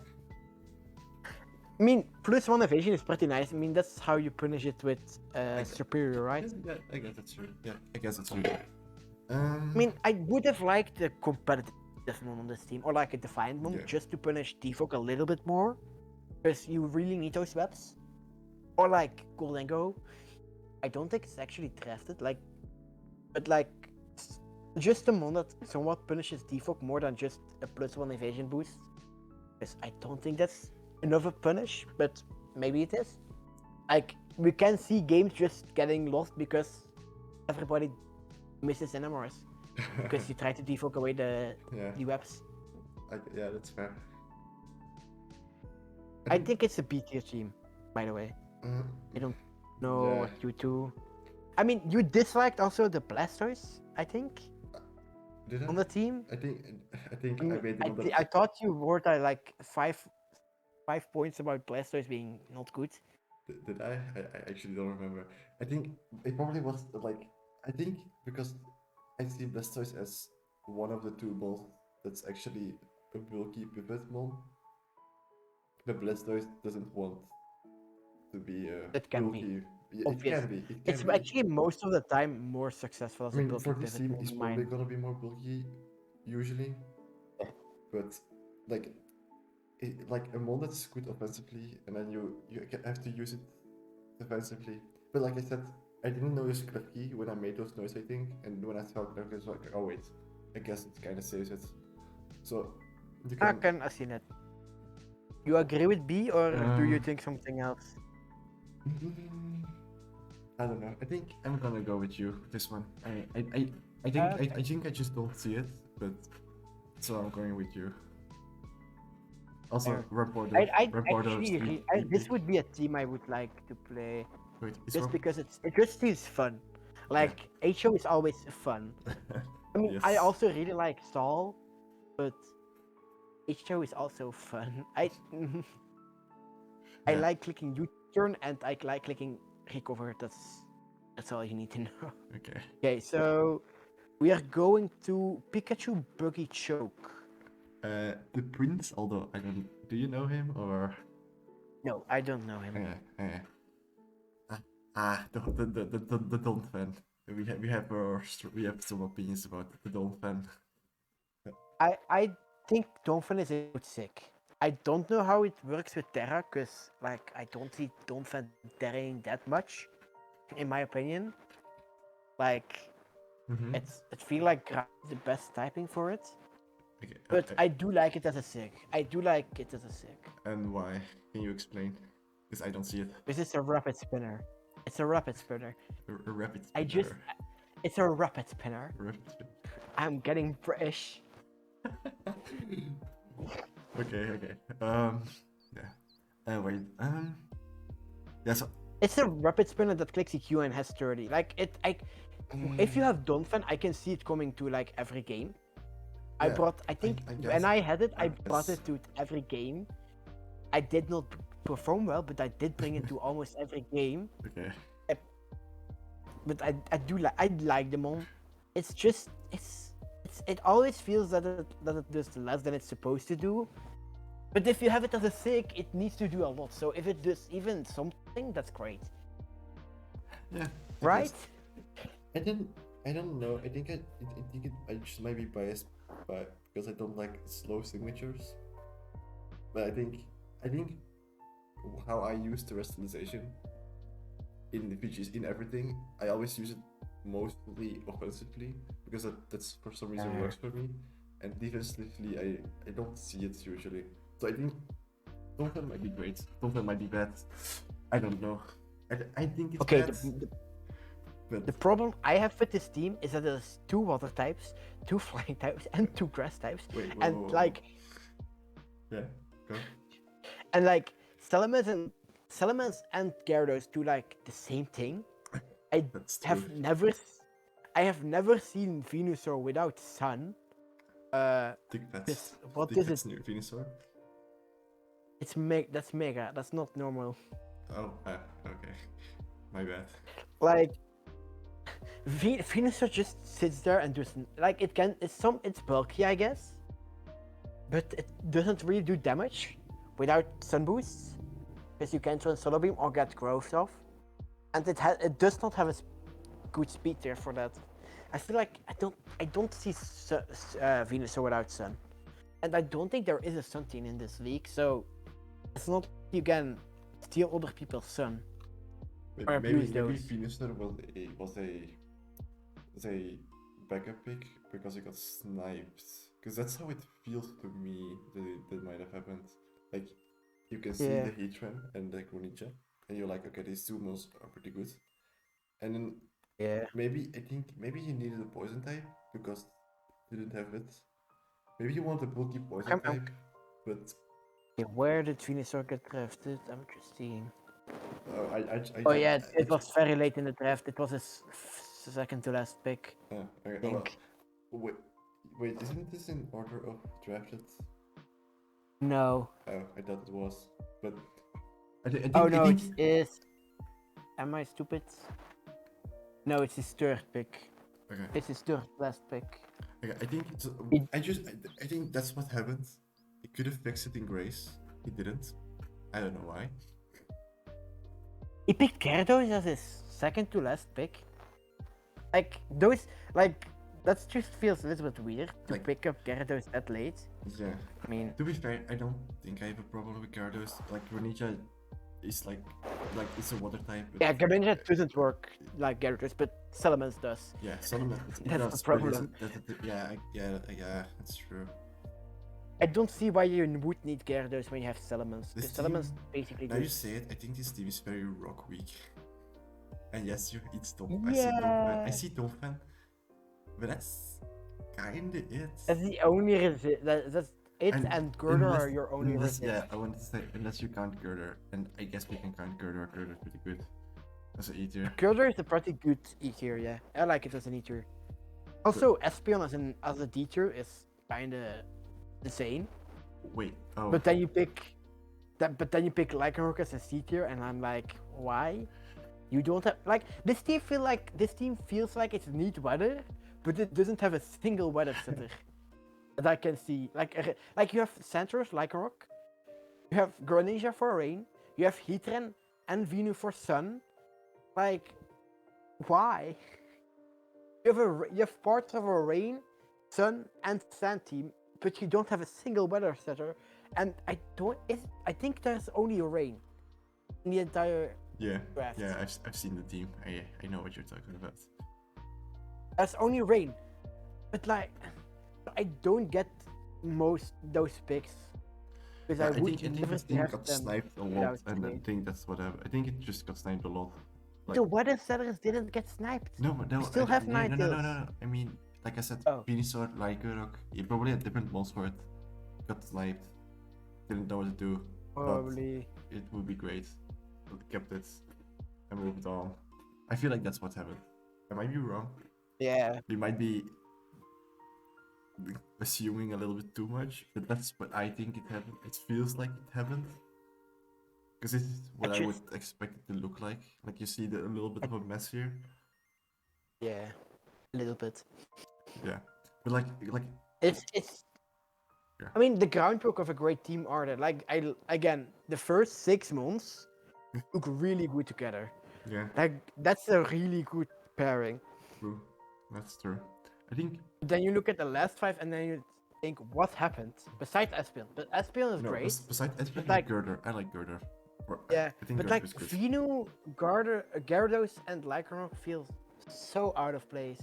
I mean, +1 evasion is pretty nice. I mean, that's how you punish it with superior, right? Yeah, I guess that's true. Yeah, I guess that's true. I mean, I would have liked a competitive one on this team, or like a defiant one, just to punish defog a little bit more, because you really need those webs. Or like Goldengo. I don't think it's actually drafted, but like just a mon that somewhat punishes defog more than just a +1 evasion boost. Because I don't think that's enough a punish, but maybe it is. Like we can see games just getting lost because everybody misses NMRs because you try to defog away the webs. Yeah, that's fair. I think it's a B tier team, by the way. I don't know what you do. I mean, you disliked also the Blastoise, I think. Did I? On the team? I think I made it. I thought you wrote like 5 points about Blastoise being not good. Did I? I actually don't remember. I think it probably was like, I think because I see Blastoise as one of the 2 balls that's actually a bulky pivot mon. The Blastoise doesn't want to be a it can bulky. be. It can be. It's actually most of the time more successful as a bulky for this pivot. team, it's probably gonna be more bulky usually, but like a mon that's good offensively, and then you have to use it defensively. But like I said, I didn't notice Klefki when I made those noise, I think, and when I saw Klefki, I was like, oh wait, I guess it kind of saves it. So you can... I can see that. You agree with B, or do you think something else? I don't know. I think I'm gonna go with you this one. I think I just don't see it, but so I'm going with you. Also, Reporter. This would be a team I would like to play. Wait, just because it just seems fun. Like HO is always fun. I mean, I also really like Saul, but HO is also fun. I like clicking U-turn and I like clicking recover. That's all you need to know. Okay. Okay, so we are going to Pikachu Buggy Choke. The prince, although I don't. Do you know him or? No, I don't know him. The Don fan. We have some opinions about the Don fan. I think Donphan is a good sick. I don't know how it works with Terra, cause like I don't see Donphan terraing that much, in my opinion. Like Mm-hmm. it feel like Gra is the best typing for it. Okay, But I do like it as a sick. I do like it as a sick. and why? Can you explain? Because I don't see it. This is a rapid spinner. It's a rapid spinner. A rapid I just spinner. it's a rapid spinner. Rapid spin. I'm getting British. Okay. Yeah. Wait. Yeah. So. It's a rapid spinner that clicks EQ and has 30. Like it if you have Donphan, I can see it coming to like every game. Yeah, I think I when guess- I had it, I I brought guess. it to every game. I did not perform well, but I did bring it to almost every game. Okay. But I like them all. It's just it always feels that it does less than it's supposed to do. But if you have it as a sick, it needs to do a lot. So if it does even something, that's great. Yeah. I Right? guess. I don't know. I think I just might be biased, because I don't like slow signatures. But I think how I use terrestrialization in the PGs in everything, I always use it mostly offensively because that's for some reason works for me, and defensively I don't see it usually. So I think Donphan might be great. Donphan might be bad. I don't know. I think it's Okay, bad. But the problem I have with this team is that there's 2 water types, 2 flying types, and 2 grass types. wait, And whoa. like Yeah, go. and like Salamence and Gyarados do like the same thing. I That's true. have never seen Venusaur without Sun. What Think is that's it? new Venusaur? That's mega. That's not normal. Oh, okay. My bad. Like Venusaur just sits there and just like it's bulky, I guess, but it doesn't really do damage without Sun boosts, because you can turn Solar Beam or get growth off, and it does not have a good speed there for that. I feel like I don't see Venusaur without Sun, and I don't think there is a Sun team in this league, so it's not you can steal other people's Sun. Or abuse Maybe those. Venusaur was a backup pick because he got sniped. Because that's how it feels to me that might have happened. Like, you can see Yeah. the Heatran and the Greninja, and you're like, okay, these two moves are pretty good. And then Yeah. maybe he needed a poison type because he didn't have it. Maybe you want a bulky poison I'm- type, but Okay, where did Venusaur get drafted? I'm just seeing. oh Yeah, it was very late in the draft. It was his second to last pick. Okay, think. wait, isn't this in order of drafted? No. Oh, I thought it was, but I think, Oh no, I it think, is. Am I stupid? No, it's his third pick. okay, It's his third last pick. okay, I think it's, I think that's what happened. He could have fixed it in Grace. He didn't. I don't know why. He picked Gyarados as his second to last pick. That just feels a little bit weird to Like- pick up Gyarados that late. Yeah. I mean, To be fair, I don't think I have a problem with Gyarados. Like Greninja is like it's a water type. But yeah, Greninja doesn't work like Gyarados, but Salamence does. Yeah, Salamence. It That's the does, but problem. yeah, that's true. I don't see why you would need Gyarados when you have Salamence. This Because Salamence team- basically Now you does. say it, I think this team is very rock weak. And yes, it's Dolphin. Yeah. I see Dolphin, but that's kinda it. That's the only that's it, and Girder are your only resist. Yeah, I wanted to say unless you count Girder, and I guess we can count Girder. Girder's pretty good as an eater. Girder is a pretty good E tier, yeah. I like it as an E tier. Also, Espeon as a D tier is kinda insane. Wait, oh, But then you pick Lycanroc as a C tier, and I'm like, why? You don't have this team feels like it needs weather, but it doesn't have a single weather setter. that I can see. Like you have Centros like Rock, you have Greninja for Rain, you have Heatran and Venu for Sun. Like, why? You have parts of a Rain, Sun, and Sand team, but you don't have a single weather setter. And I think there's only a Rain in the entire Yeah, draft. yeah, I've seen the team. I know what you're talking about. There's only Rain, but like, I don't get most those picks because Yeah, I I would think never this team draft got them sniped a lot, without and I seeing. think that's what happened. I think it just got sniped a lot. Like, The weather setters didn't get sniped. no, no, We still have yeah, no. Ninetales. I mean, like I said, Oh. Venusaur, Lycanroc, you probably had different molds for it. Got sniped. Didn't know what to do. Probably. But it would be great. But kept it and moved on. I feel like that's what happened. I might be wrong. Yeah. We might be assuming a little bit too much, but that's what I think it happened. It feels like it happened. Because it's what I would expect it to look like. Like you see a little bit of a mess here. Yeah. A little bit. Yeah. But like It's Yeah. I mean the groundwork of a great team are there. Like again, the first 6 months look really good together. yeah, Like that's a really good pairing. true. That's true. I think Then you look at the last 5 and then you think what happened besides Espeon. But Espeon is great. besides Espen, like- Girder. I like Girder. Yeah, I think but Girder like is good. Venu, Gyarados, and Lycanroc feels so out of place.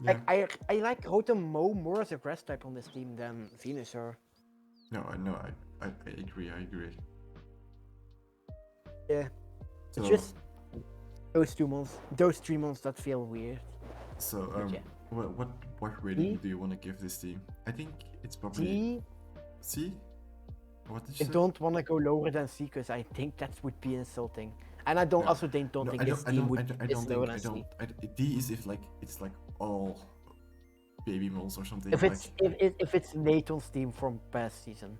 Yeah. Like I like Rotom Mo more as a grass type on this team than Venusaur. No, I agree. I agree. Yeah, So, it's just those 3 months that feel weird. so yeah. what rating do you want to give this team? I think it's probably C, C. What did I you say? don't want to go lower than C because I think that would be insulting. And I don't No. also don't No, think I this don't. I team don't. would I is don't lower think. than I C. don't. D is if like it's like all baby moles or something. If it's like, if it's Nathan's team from past season,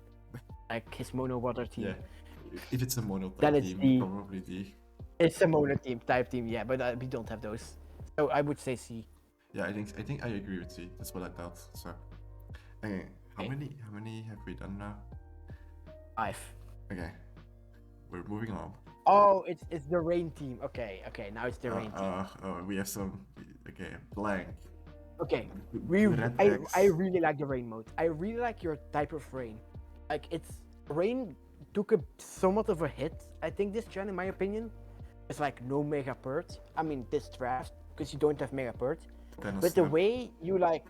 like his mono water team, yeah, if it's a mono Then type it's team, D. probably D. it's a mono team type team. Yeah, but we don't have those. So I would say C. Yeah, I think I agree with C. That's what I thought. So, okay, how many have we done now? 5. Okay, we're moving on. Oh, it's the rain team. Okay, now it's the rain team. We have some. Okay, blank. Okay, Red X. I really like the rain mode. I really like your type of rain. Like rain took a somewhat of a hit. I think this gen, in my opinion, it's like no Mega Pert. I mean this draft because you don't have Mega Pert. Then a But the snap. way you like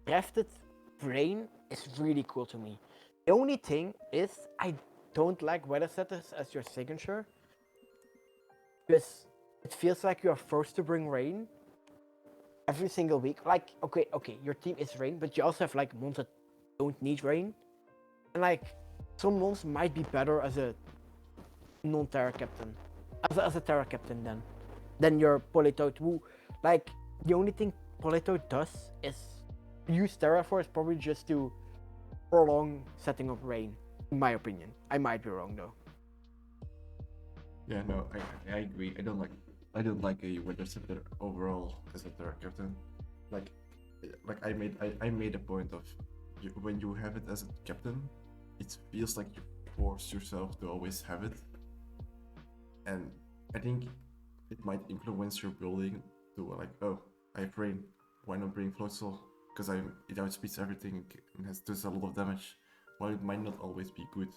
drafted rain is really cool to me. The only thing is I don't like weather setters as your signature because it feels like you are forced to bring rain every single week. Like, okay, your team is rain, but you also have like months that don't need rain. And like, some months might be better as a non-Terra captain. As a Terra captain than your Politoed, who, like, the only thing Politoed does is use Terra for is probably just to prolong setting up rain, in my opinion. I might be wrong though. Yeah, no, I agree. I don't like a weather setter overall as a third captain. Like I made a point of when you have it as a captain, it feels like you force yourself to always have it, and I think it might influence your building to like, oh, I have rain, why not bring Floatzel? Because it outspeeds everything and does a lot of damage, while it might not always be good.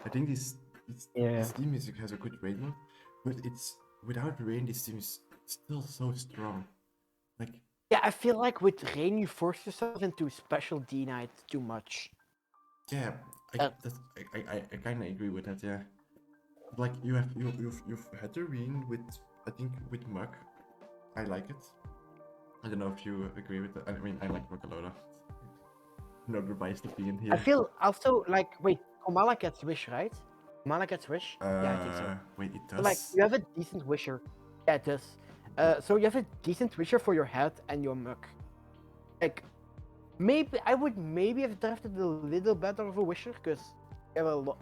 I think this team has a good rain mode, but it's without rain this team is still so strong. Like Yeah, I feel like with rain you force yourself into special D night too much. yeah, I kind of agree with that. Yeah, like you've had the rain with I think with Mug. I like it. I don't know if you agree with that. I mean, I like Rockalota. No biased opinion here. I feel also like wait, Komala gets wish, right? Komala gets wish? Yeah, I think so. Wait, it does. But, like you have a decent wisher. Yeah, it does. So you have a decent wisher for your head and your mug. Like maybe I would have drafted a little better of a wisher because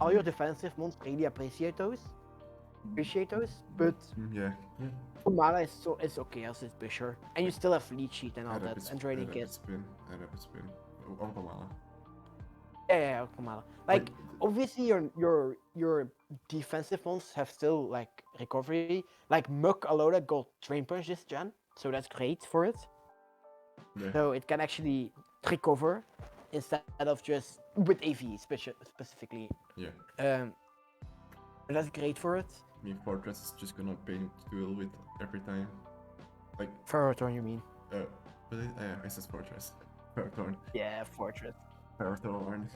all your defensive mons really appreciate those. appreciate those, but Yeah. Mana is okay as his Busher, and you still have Lead Sheet and all that, and Draining Rapid Kiss. spin. Rapid spin. On Pamala. Yeah, Mana. Like obviously your defensive ones have still like recovery. Like Muk Alola got Drain Punch this gen, so that's great for it. Yeah. So it can actually recover instead of just with AV specifically. Yeah. That's great for it. I mean, Fortress is just gonna paint duel with every time. Like, Ferrothorn, you mean? I said Fortress. Ferrothorn. Yeah, Fortress. Ferrothorn.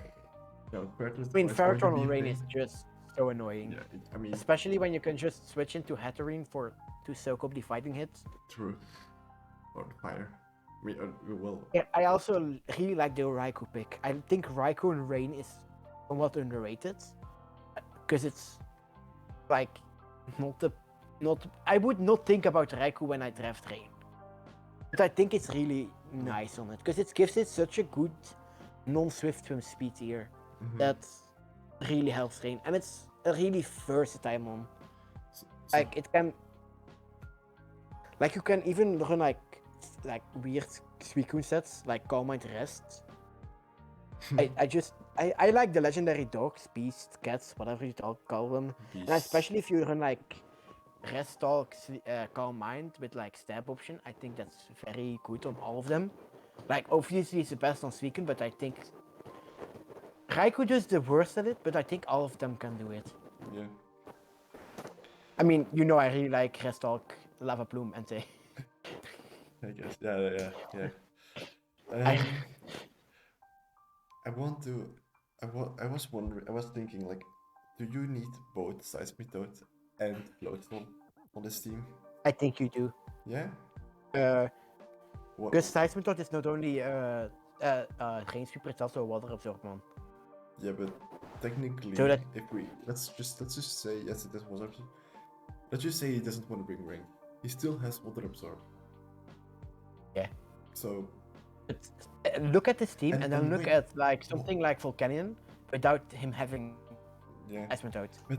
No, Fortress. I mean, is going to Ferrothorn be on a Rain thing. is just so annoying. Yeah, I mean, Especially when you can just switch into Hatterene to soak up the fighting hits. true. Or fire. I mean, well, Yeah, I also really like the Raikou pick. I think Raikou and Rain is somewhat underrated. Because it's like not I would not think about Raikou when I draft Rain. But I think it's really nice on it. Because it gives it such a good non-swift swim speed here. That really helps Rain. And it's a really versatile mon. Like it can like you can even run like weird Suicune sets like Calm Mind Rest. I like the legendary dogs, beasts, cats, whatever you call them. And especially if you run like Rest Talk, Calm Mind with like stab option, I think that's very good on all of them. Like obviously it's the best on Suicune, but I think Raikou does the worst at it, but I think all of them can do it. Yeah. I mean, you know I really like Rest Talk, Lava Plume, and Tay. I guess. Yeah. I was wondering. I was thinking, like, do you need both Seismitoad and Floatzel on this team? I think you do. Yeah. Because Seismitoad is not only Rain Sweeper, it's also a Water Absorb. Yeah, but technically, So that- if we let's just say yes, it is Water Absorb. Let's just say he doesn't want to bring Rain. He still has Water Absorb. Yeah. So. Look at this team and then look wait. at like something like Volcanion without him having Seismitoad. But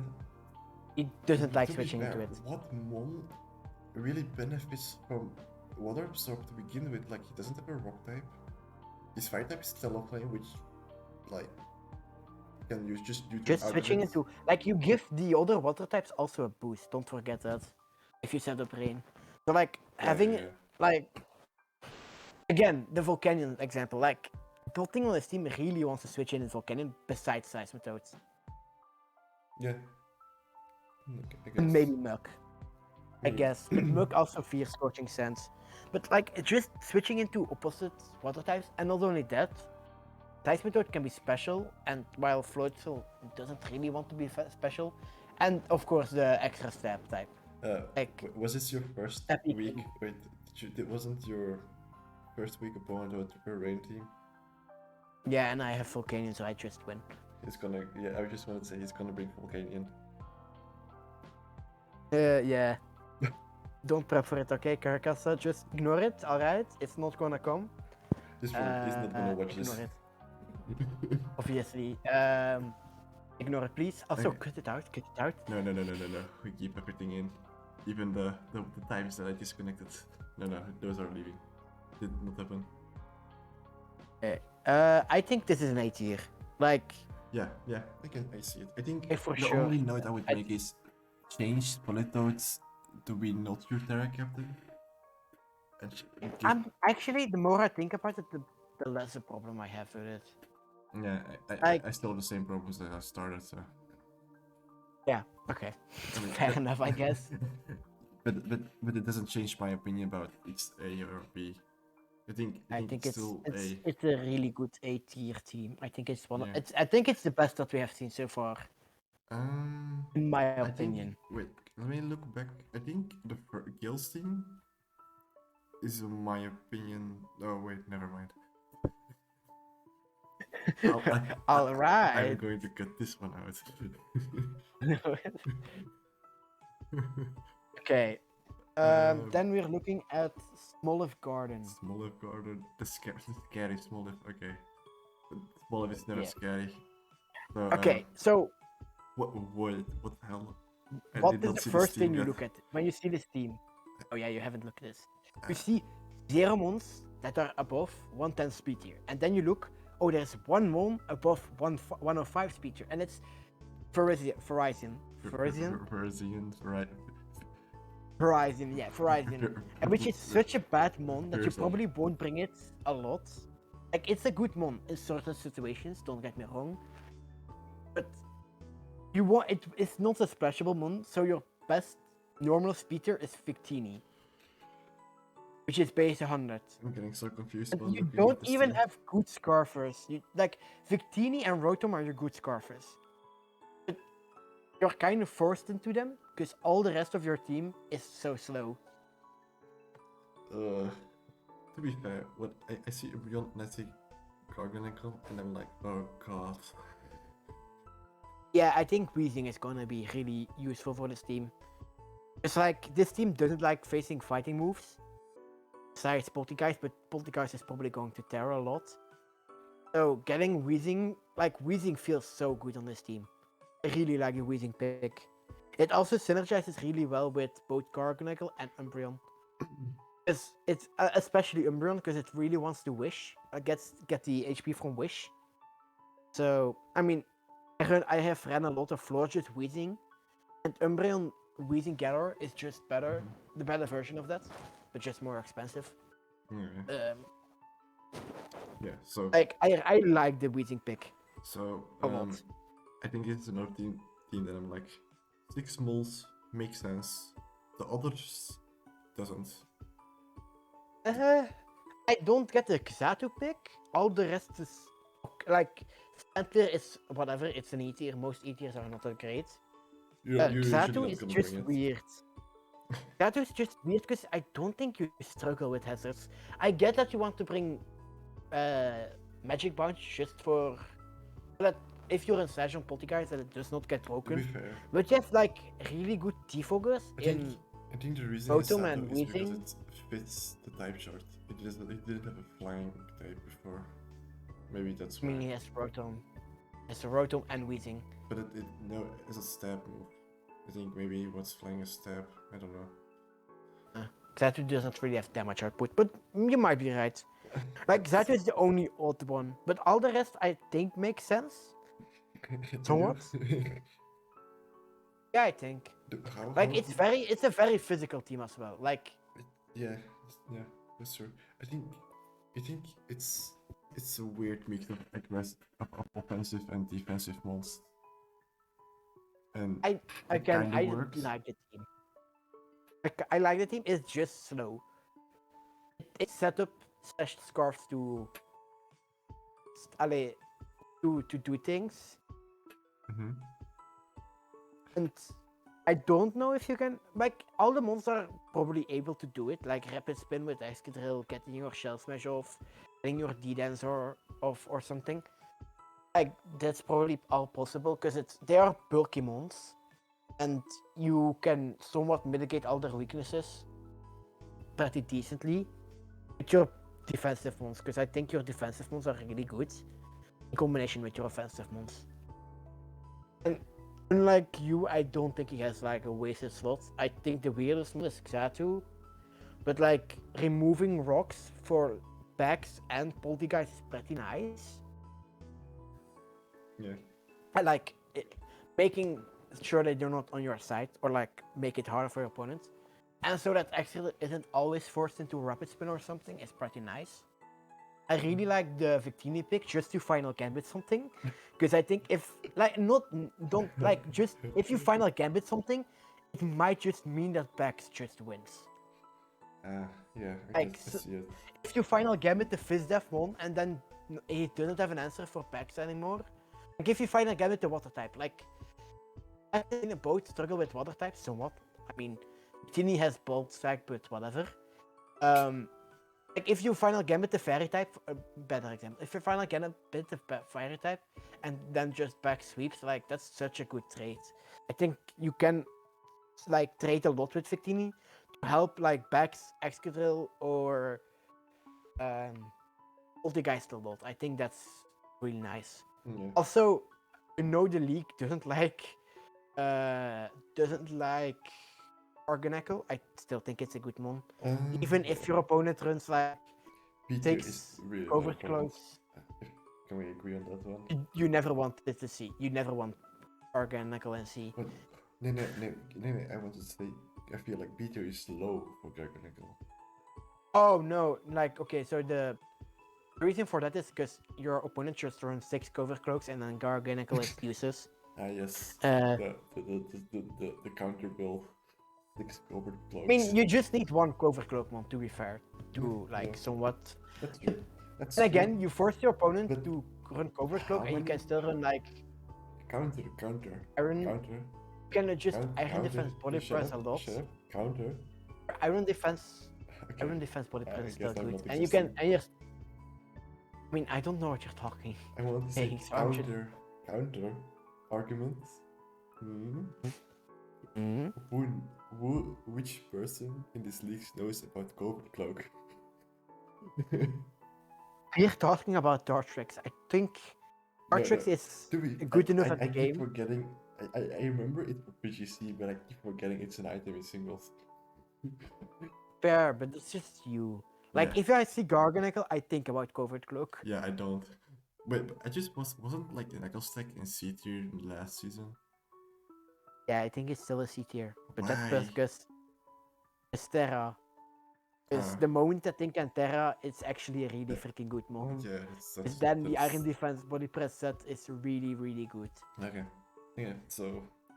he doesn't like to be switching fair, into it. What mon really benefits from Water Absorb to begin with? Like, he doesn't have a rock type. His fire type is Talonflame, which, like, can use just switching into like you give the other water types also a boost. Don't forget that if you set up Rain. So like having like again the Volcanion example, like nothing on this team really wants to switch in Volcanion besides Seismitoad. Yeah. Okay, I guess. Maybe Muk. I guess. But Muk also fears Scorching Sands. But like just switching into opposite water types, and not only that, Seismitoad can be special, and while Floatzel doesn't really want to be special, and of course the extra stab type. Was this your first week? Wait, wasn't your first week opponent a Rain team? Yeah, and I have Volcanion, so I just win. He's gonna. Yeah, I just wanted to say he's gonna bring Volcanion. Yeah. Don't prep for it, okay, Carcassa? Just ignore it, alright? It's not gonna come. He's not gonna watch ignore this. It. Obviously. Ignore it, please. Also, cut it out. No. We keep everything in. Even the times that I disconnected. No, those are leaving. Did not happen. I think this is an A tier. Like. Yeah, I see it. I think for the sure. only note I would make is change Politoads to be not your Terra Captain. Actually, the more I think about it, the less a problem I have with it. Yeah, I still have the same problems that I started, so. Yeah, okay. Fair enough, I guess. but it doesn't change my opinion about it's A or B. I think it's still A. It's a really good A tier team. I think it's I think it's the best that we have seen so far. In my opinion. Wait, let me look back. I think the Gil's team is, in my opinion. Oh wait, never mind. All right. I'm going to cut this one out. Okay. Then we're looking at Smoliv Garden. Smoliv Garden, the scary Smoliv. Okay, Smoliv is never scary. So, okay, so what the hell? I what did is not the see first this thing team you yet. look at when you see this team? Oh yeah, you haven't looked at this. You see 0 mons that are above 110 speed tier, and then you look. Oh, there's one mon above 105 speed tier, and it's Verizon, Right. Verizon, and which is such a bad mon that you probably won't bring it a lot. Like it's a good mon in certain situations. Don't get me wrong, but you want it. It's not a splashable mon, so your best normal speed tier is Victini, which is base 100. I'm getting so confused And about you looking don't at this even team. have good scarfers. You like Victini and Rotom are your good scarfers. But you're kind of forced into them because all the rest of your team is so slow. To be fair, when I see a Beyond Netty Garganicle and I'm like, oh god. Yeah, I think Weezing is gonna be really useful for this team. It's like this team doesn't like facing fighting moves. Besides Poltergeist, but Poltergeist is probably going to Terra a lot. So getting Weezing, like Weezing feels so good on this team. I really like the Weezing pick. It also synergizes really well with both Garganicle and Umbreon. It's especially Umbreon because it really wants to Wish, get the HP from Wish. So I mean, I have ran a lot of Florges Weezing, and Umbreon Weezing Galar is just better, the better version of that, but just more expensive. Yeah. Yeah. So Like I like the Weezing pick a lot. I think it's another team that I'm like 6 moles makes sense. The others doesn't. I don't get the Xatu pick. All the rest is like Stantler is whatever. It's an E tier. Most E tiers are not that great. You're usually Xatu not is gonna just bring it. weird. Xatu is just weird because I don't think you struggle with hazards. I get that you want to bring Magic Bounce just for that if you're in Slash on Poltergeist that it does not get To be broken. fair, But you have like really good T-Focus I think the reason it's Rotom Sato and is because Weezing. it fits the type chart. It didn't have a flying type before. Maybe that's I why. mean, he has Rotom. It's a Rotom and Weezing. but it no, it's a stab move. I think maybe what's flying a stab. I don't know. Xatu doesn't really have damage output, but you might be right. Like Xatu is the only odd one, but all the rest I think makes sense. Somewhat. Yeah, I think. Like it's a very physical team as well. Like Yeah, yeah, that's true. I think it's a weird mix of offensive and defensive mons. And I it again kinda I works. like the team. I like the team. It's just slow. It's set up slash scarves to allez, to do things, Mm-hmm. and I don't know if you can like all the monsters are probably able to do it, like rapid spin with Excadrill, getting your shell smash off, getting your D-dance off or something. Like that's probably all possible because they are bulky mons, and you can somewhat mitigate all their weaknesses pretty decently with your defensive mons, because I think your defensive mons are really good in combination with your offensive mons. And unlike you, I don't think he has like a wasted slot. I think the weirdest one is Xatu, but like removing rocks for Bax and Poltergeist is pretty nice. Yeah. I like it, making sure that you're not on your side or like make it harder for your opponent. And so that actually isn't always forced into rapid spin or something is pretty nice. I really like the Victini pick just to final gambit something, because I think if like not don't like just if you final gambit something, it might just mean that Bax just wins. Yeah, I Like guess I see it. if you final gambit the Fizdef one and then he doesn't have an answer for Bax anymore, like if you final gambit the water type, like I think both struggle with water types somewhat. I mean, Victini has bolt stack, but whatever. Like if you final gambit the fairy type, a better example. If you final gambit the fairy type and then just back sweeps, like that's such a good trade. I think you can like trade a lot with Victini to help like backs Excadrill or Poltergeist a lot. I think that's really nice. Yeah. Also, you know the league doesn't like doesn't like Organ Echo, I still think it's a good mon. Even if no. your opponent runs like B tier is 6 really low covert for me. close, Can we agree on that one? you never want it to see. You never want Organ Echo and C. But no, I want to say I feel like B tier is low for Garganical. Oh no, like okay, so the reason for that is because your opponent just runs 6 covert cloaks and then Garganical is useless. Ah yes, Uh, the counter build, 6 covert cloaks. I mean, you just need one covert cloak mon to be fair, to like Yeah. somewhat. That's true. That's And again, true. you force your opponent But to run covert how cloak, and you many- can still run like Counter, Iron. counter. You can adjust Iron defense body press a lot. Shut up, counter. Iron defense Okay. Iron defense body I press is guess still I'm good, not and you can. existing. And you're. I mean, I don't know what you're talking. I want to say Hey, so I'm just- counter arguments. Hmm. Hmm? Which person in this league knows about covert cloak? We're talking about dartrix. I think dartrix is good enough at the I keep game. forgetting. I remember it for PGC, but I keep forgetting it's an item in singles. Fair, but it's just you. Like Yeah. if I see Garganical, I think about covert cloak. Yeah, I don't. But I just wasn't like the Knuckle stack in C tier last season. Yeah, I think it's still a C tier, but that's Why? just because it's Terra. Because Ah. the moment I think on Terra, it's actually a really freaking good moment. Yeah, Because then the Iron Defense body press set is really, really good. Okay. Yeah. So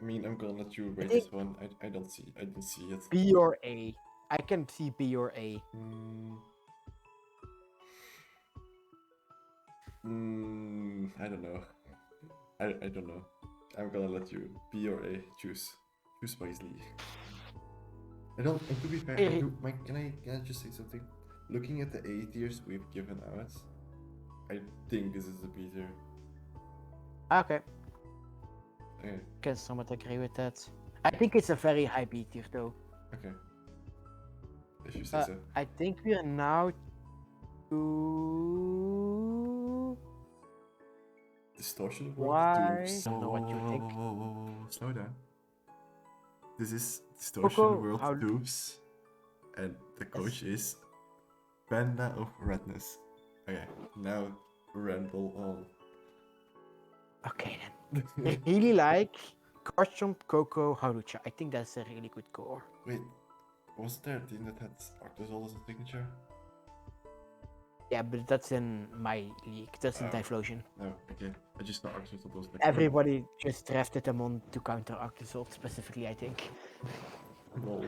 I mean, I'm gonna let you rate think- this one. I don't see it. B or A. I can see B or A. I don't know. I don't know. I'm gonna let you B or A choose. Choose wisely. I don't. And to be fair, Hey. can I just say something? Looking at the A tiers we've given out, I think this is a B tier. Okay, Okay. can somewhat agree with that. I think it's a very high B tier though. Okay. If you say so. I think we are now to Distortion World why? Tubes. Don't know what you think. Whoa, slow down. This is Distortion Coco, World how- Tubes, and the coach is Panda of Redness. Okay, now ramble on. Okay then. I really like Garchomp, Coco, Harucha. I think that's a really good core. Wait, wasn't there a team that had Arctozol as a signature? Yeah, but that's in my league. That's in Oh. Typhlosion. No, okay. I just thought Arctozol was like Everybody just drafted them on to counter Arctozol specifically, I think. Lol.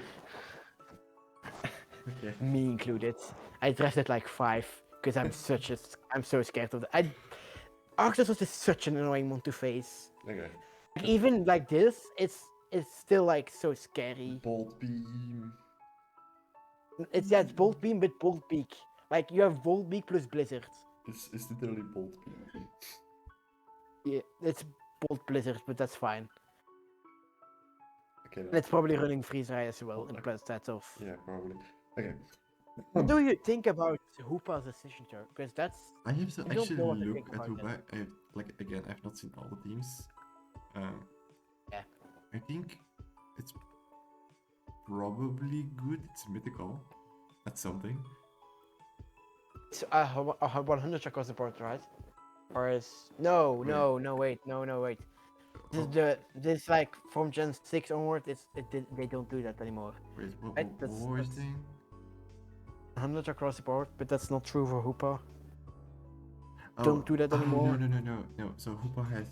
Okay. Me included. I drafted like 5 because I'm I'm so scared of that. Arctozol is such an annoying one to face. Okay. Like, even like this, it's still like so scary. Bolt Beam. It's Bolt Beam but Bolt Beak. Like you have Bolt Beak plus Blizzard. It's literally Bolt Beam. Yeah, it's Bolt Blizzard, but that's fine. Okay. And it's probably running Freeze Ray as well in plus that of. Yeah, probably. Okay. What do you think about Hoopa's decision turn? Because that's I have to I don't actually know what to look think at about Huba. Like again, I've not seen all the teams. Yeah. I think it's probably good. It's mythical. That's something. it's 100 across the board, right? Or is no, Wait. no, wait. This like from Gen 6 onward, they don't do that anymore. Wait, what That's- were you that's- saying? 100 across the board, but that's not true for Hoopa. Oh, Don't do that anymore. No. So Hoopa has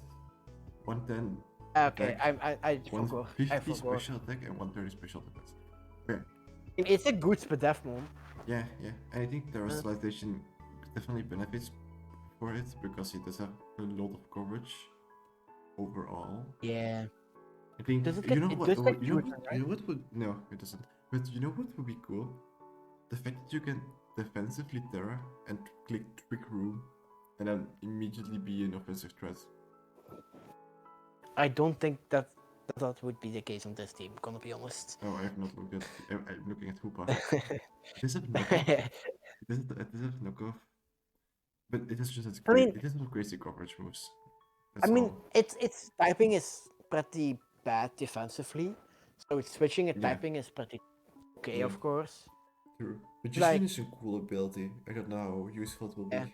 110, Okay, Attack, I forgot. 150 I forgot. special attack, and 130 special defense. It's a good Spadef mon. Yeah. And I think the Restylization definitely benefits for it because it does have a lot of coverage overall. Yeah. I think Does it you get- know it what? does get You know Jewel, what? You know what would no, it doesn't. But you know what would be cool? The fact that you can defensively Terra and click Trick Room, and then immediately be an offensive threat. I don't think that would be the case on this team, gonna be honest. Oh, I have not looked at. I'm looking at Hoopa. It is a knockoff. It is a knockoff. But it is just I mean- it is not crazy coverage moves. I That's mean, all. its typing is pretty bad defensively, so switching and Yeah. typing is pretty okay, Yeah. of course. True. But Like- Justine is a cool ability. I don't know how useful it will be. Yeah.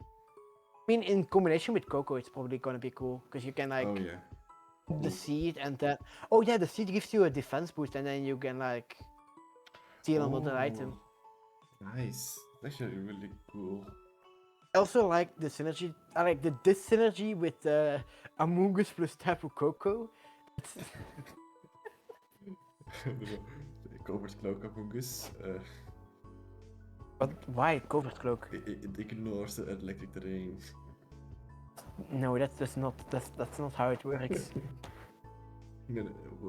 I mean, in combination with Coco, it's probably gonna be cool because you can like Oh yeah. the seed and then the seed gives you a defense boost and then you can like steal another item. Nice. That's actually really cool. I also like the synergy. I like the this synergy with Among Us plus Tapu Koko. Covert Cloak Among Us. But why Covert Cloak? It ignores the electric terrain. No, that's not how it works. No,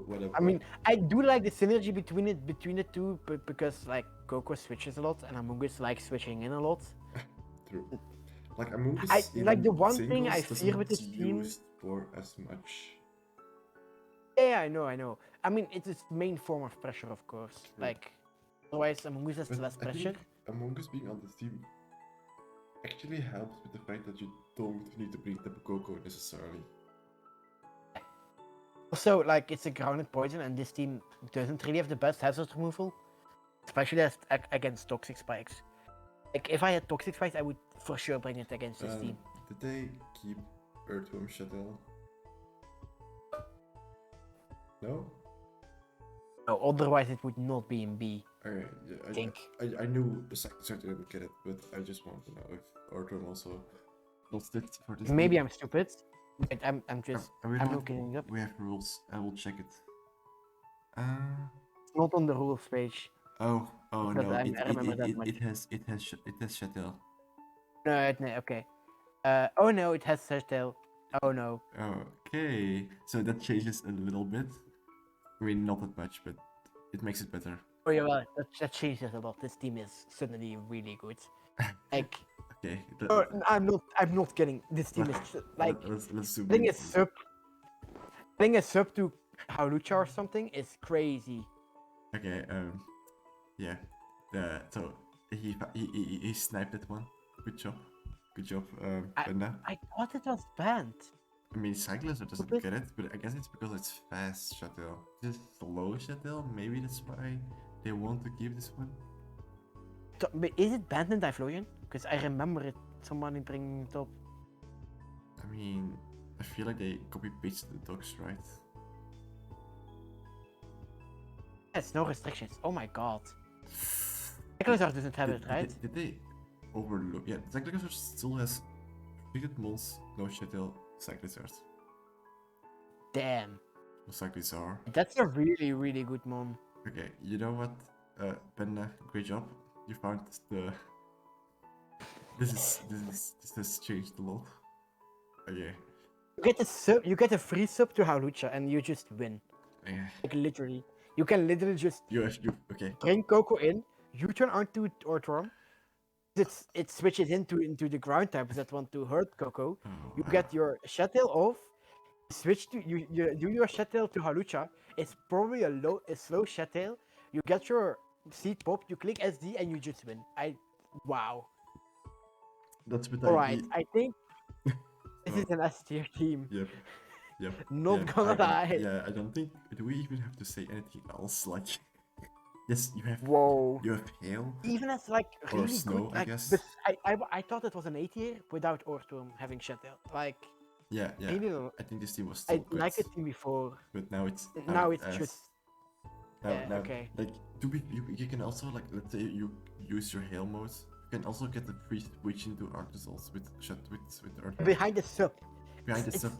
whatever. I mean, I do like the synergy between the two, but because like Coco switches a lot and Among Us likes switching in a lot. True. Like Among Us, I- like in the one thing I singles fear with doesn't this team- use for as much. Yeah, I know. I mean, it's its main form of pressure, of course. True. Like, otherwise Among Us has But less I pressure. think Among Us being on the team actually helps with the fact that you don't need to bring Tapu Koko necessarily. Also, like, it's a grounded poison, and this team doesn't really have the best hazard removal, especially against toxic spikes. Like, if I had toxic spikes, I would for sure bring it against this team. Did they keep Earthworm Shuttle? No? No, otherwise it would not be in B. Okay, yeah, Think. I knew the second set didn't get it, but I just want to know if Earthworm also lost it for this. Maybe team. I'm stupid. But I'm just we I'm have- looking it up. We have rules. I will check it. It's not on the rules page. Oh Because no! I remember that much. It has Shuttle. No, okay. Oh no, it has Surtail. Oh no. Okay, so that changes a little bit. I mean, not that much, but it makes it better. Oh yeah, well, that changes a lot. This team is suddenly really good. Like, Okay, I'm not kidding. This team is like let's zoom playing in. a sub to Halucha or something is crazy. Okay, yeah. So he sniped that one. Good job, Panda. I thought it was banned. I mean, Cyclister doesn't Okay. get it, but I guess it's because it's fast shuttle. This slow shuttle, maybe that's why they want to give this one. But is it banned in Typhlosion? Because I remember it. Somebody bringing it up. I mean, I feel like they copy pasted the docs, right? It's no restrictions. Oh my god. Cyclozar doesn't have it, right? Did they overlook? Yeah, Cyclister still has treated mons, no shuttle, Cyclizard. Damn. Or Cyclizar. That's a really, really good mon. Okay, you know what? Panda, great job. You found the. This has changed a lot. Okay. You get a free sub to Halucha and you just win. Yeah. Like literally. You can literally just You okay. bring Coco in, you turn onto Ortorm, it switches into the ground types that want to hurt Coco. Oh, You wow. get your shuttle off, switch to you do your shuttle to Halucha. It's probably a slow shuttle. You get your seed pop, you click SD and you just win. Wow. That's what Alright, I think this Oh. is an S tier team. Yep. Not yeah, gonna lie. Yeah, I don't think. Do we even have to say anything else? Like, yes, you have. Whoa. You have hail. Even as like Or really snow, good, I like, guess. but I thought it was an A tier without Ortorm having shuttle. Like Yeah. I don't know. I think this team was still I good. liked the team before. But now it's. Now it it's has- just Now, okay. Like, you can also like, let's say you use your hail mode. You can also get the free switch into Arctozols with Earth. Behind the sub. Behind the sub.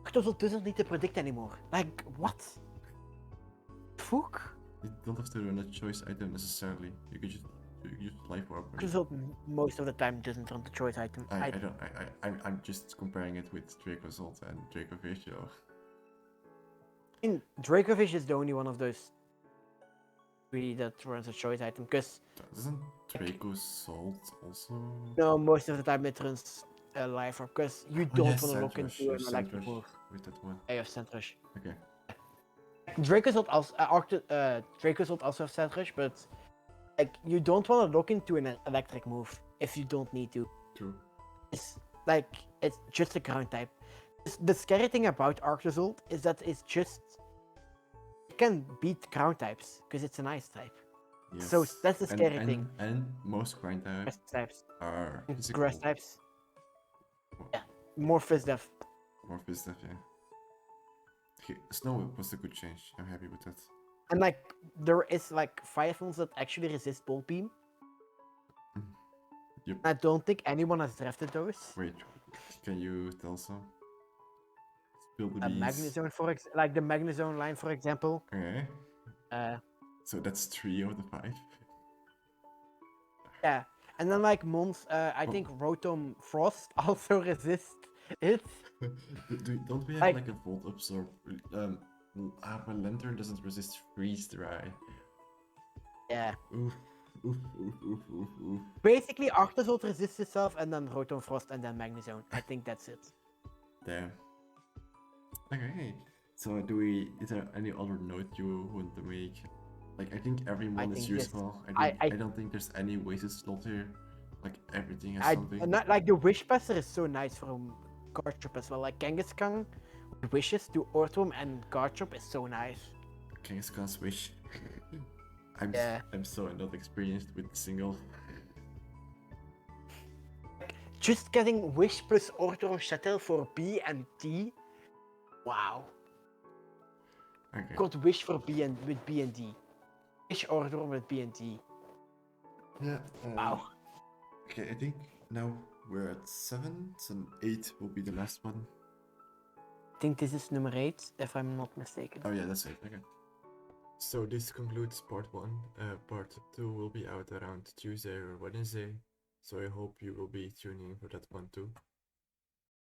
Arctozolt doesn't need to predict anymore. Like what? Fuck. You don't have to run a choice item necessarily. You can just life orb. Arctozolt most of the time doesn't run the choice item. I'm just comparing it with Dracozolt and Dracovish. In Dracovish is the only one of those really that runs a choice item because Doesn't Dracozolt also? no, most of the time it runs a life orb because you don't yes, want to look Sandrush, into an yes, electric Sandrush move. with that one. I have Sandrush. Okay. Dracozolt also Dracozolt also has Sandrush, but like you don't want to look into an electric move if you don't need to. True. It's like it's just a ground type. The scary thing about Arctozolt is that it can beat ground types because it's an ice type. Yes. So that's the scary thing. And most grind Grass types types, are physical. grass types, Well, yeah, more fizz def. more fizz stuff, yeah. Okay, Snow was a good change. I'm happy with that. And like there is like fire films that actually resist Bolt Beam. Yep. I don't think anyone has drafted those. Wait, can you tell some? Spill the A beans. Magnezone like the Magnezone line, for example. Okay. So that's 3 out of 5. Yeah, and then like Mons, I Oh. think Rotom Frost also resists it. Don't we have Like- like a Volt Absorb? My Lantern doesn't resist freeze dry. Yeah. Oof, oof, oof, oof, oof, oof. Basically, Arctozolt resists itself, and then Rotom Frost, and then Magnezone. I think that's it. Damn. Okay. So is there any other note you want to make? Like, I think every one is think this- useful. I- I don't think there's any wasted slot here. Like, everything has something. Not like the Wish Passer is so nice from Garchomp as well. Like Kangaskhan with wishes to Orthworm and Garchomp is so nice. Kangaskhan's wish. Yeah. I'm so not experienced with single. Just getting Wish plus Orthworm Shuttle for B and T. Wow. Okay. Got Wish for B and with B and D. Wish Orthworm with B and D. Yeah. Wow. Okay, I think now we're at 7, so 8 will be the last one. I think this is number 8, if I'm not mistaken. Oh yeah, that's it. Okay. So this concludes part 1. Part 2 will be out around Tuesday or Wednesday. So I hope you will be tuning in for that one too.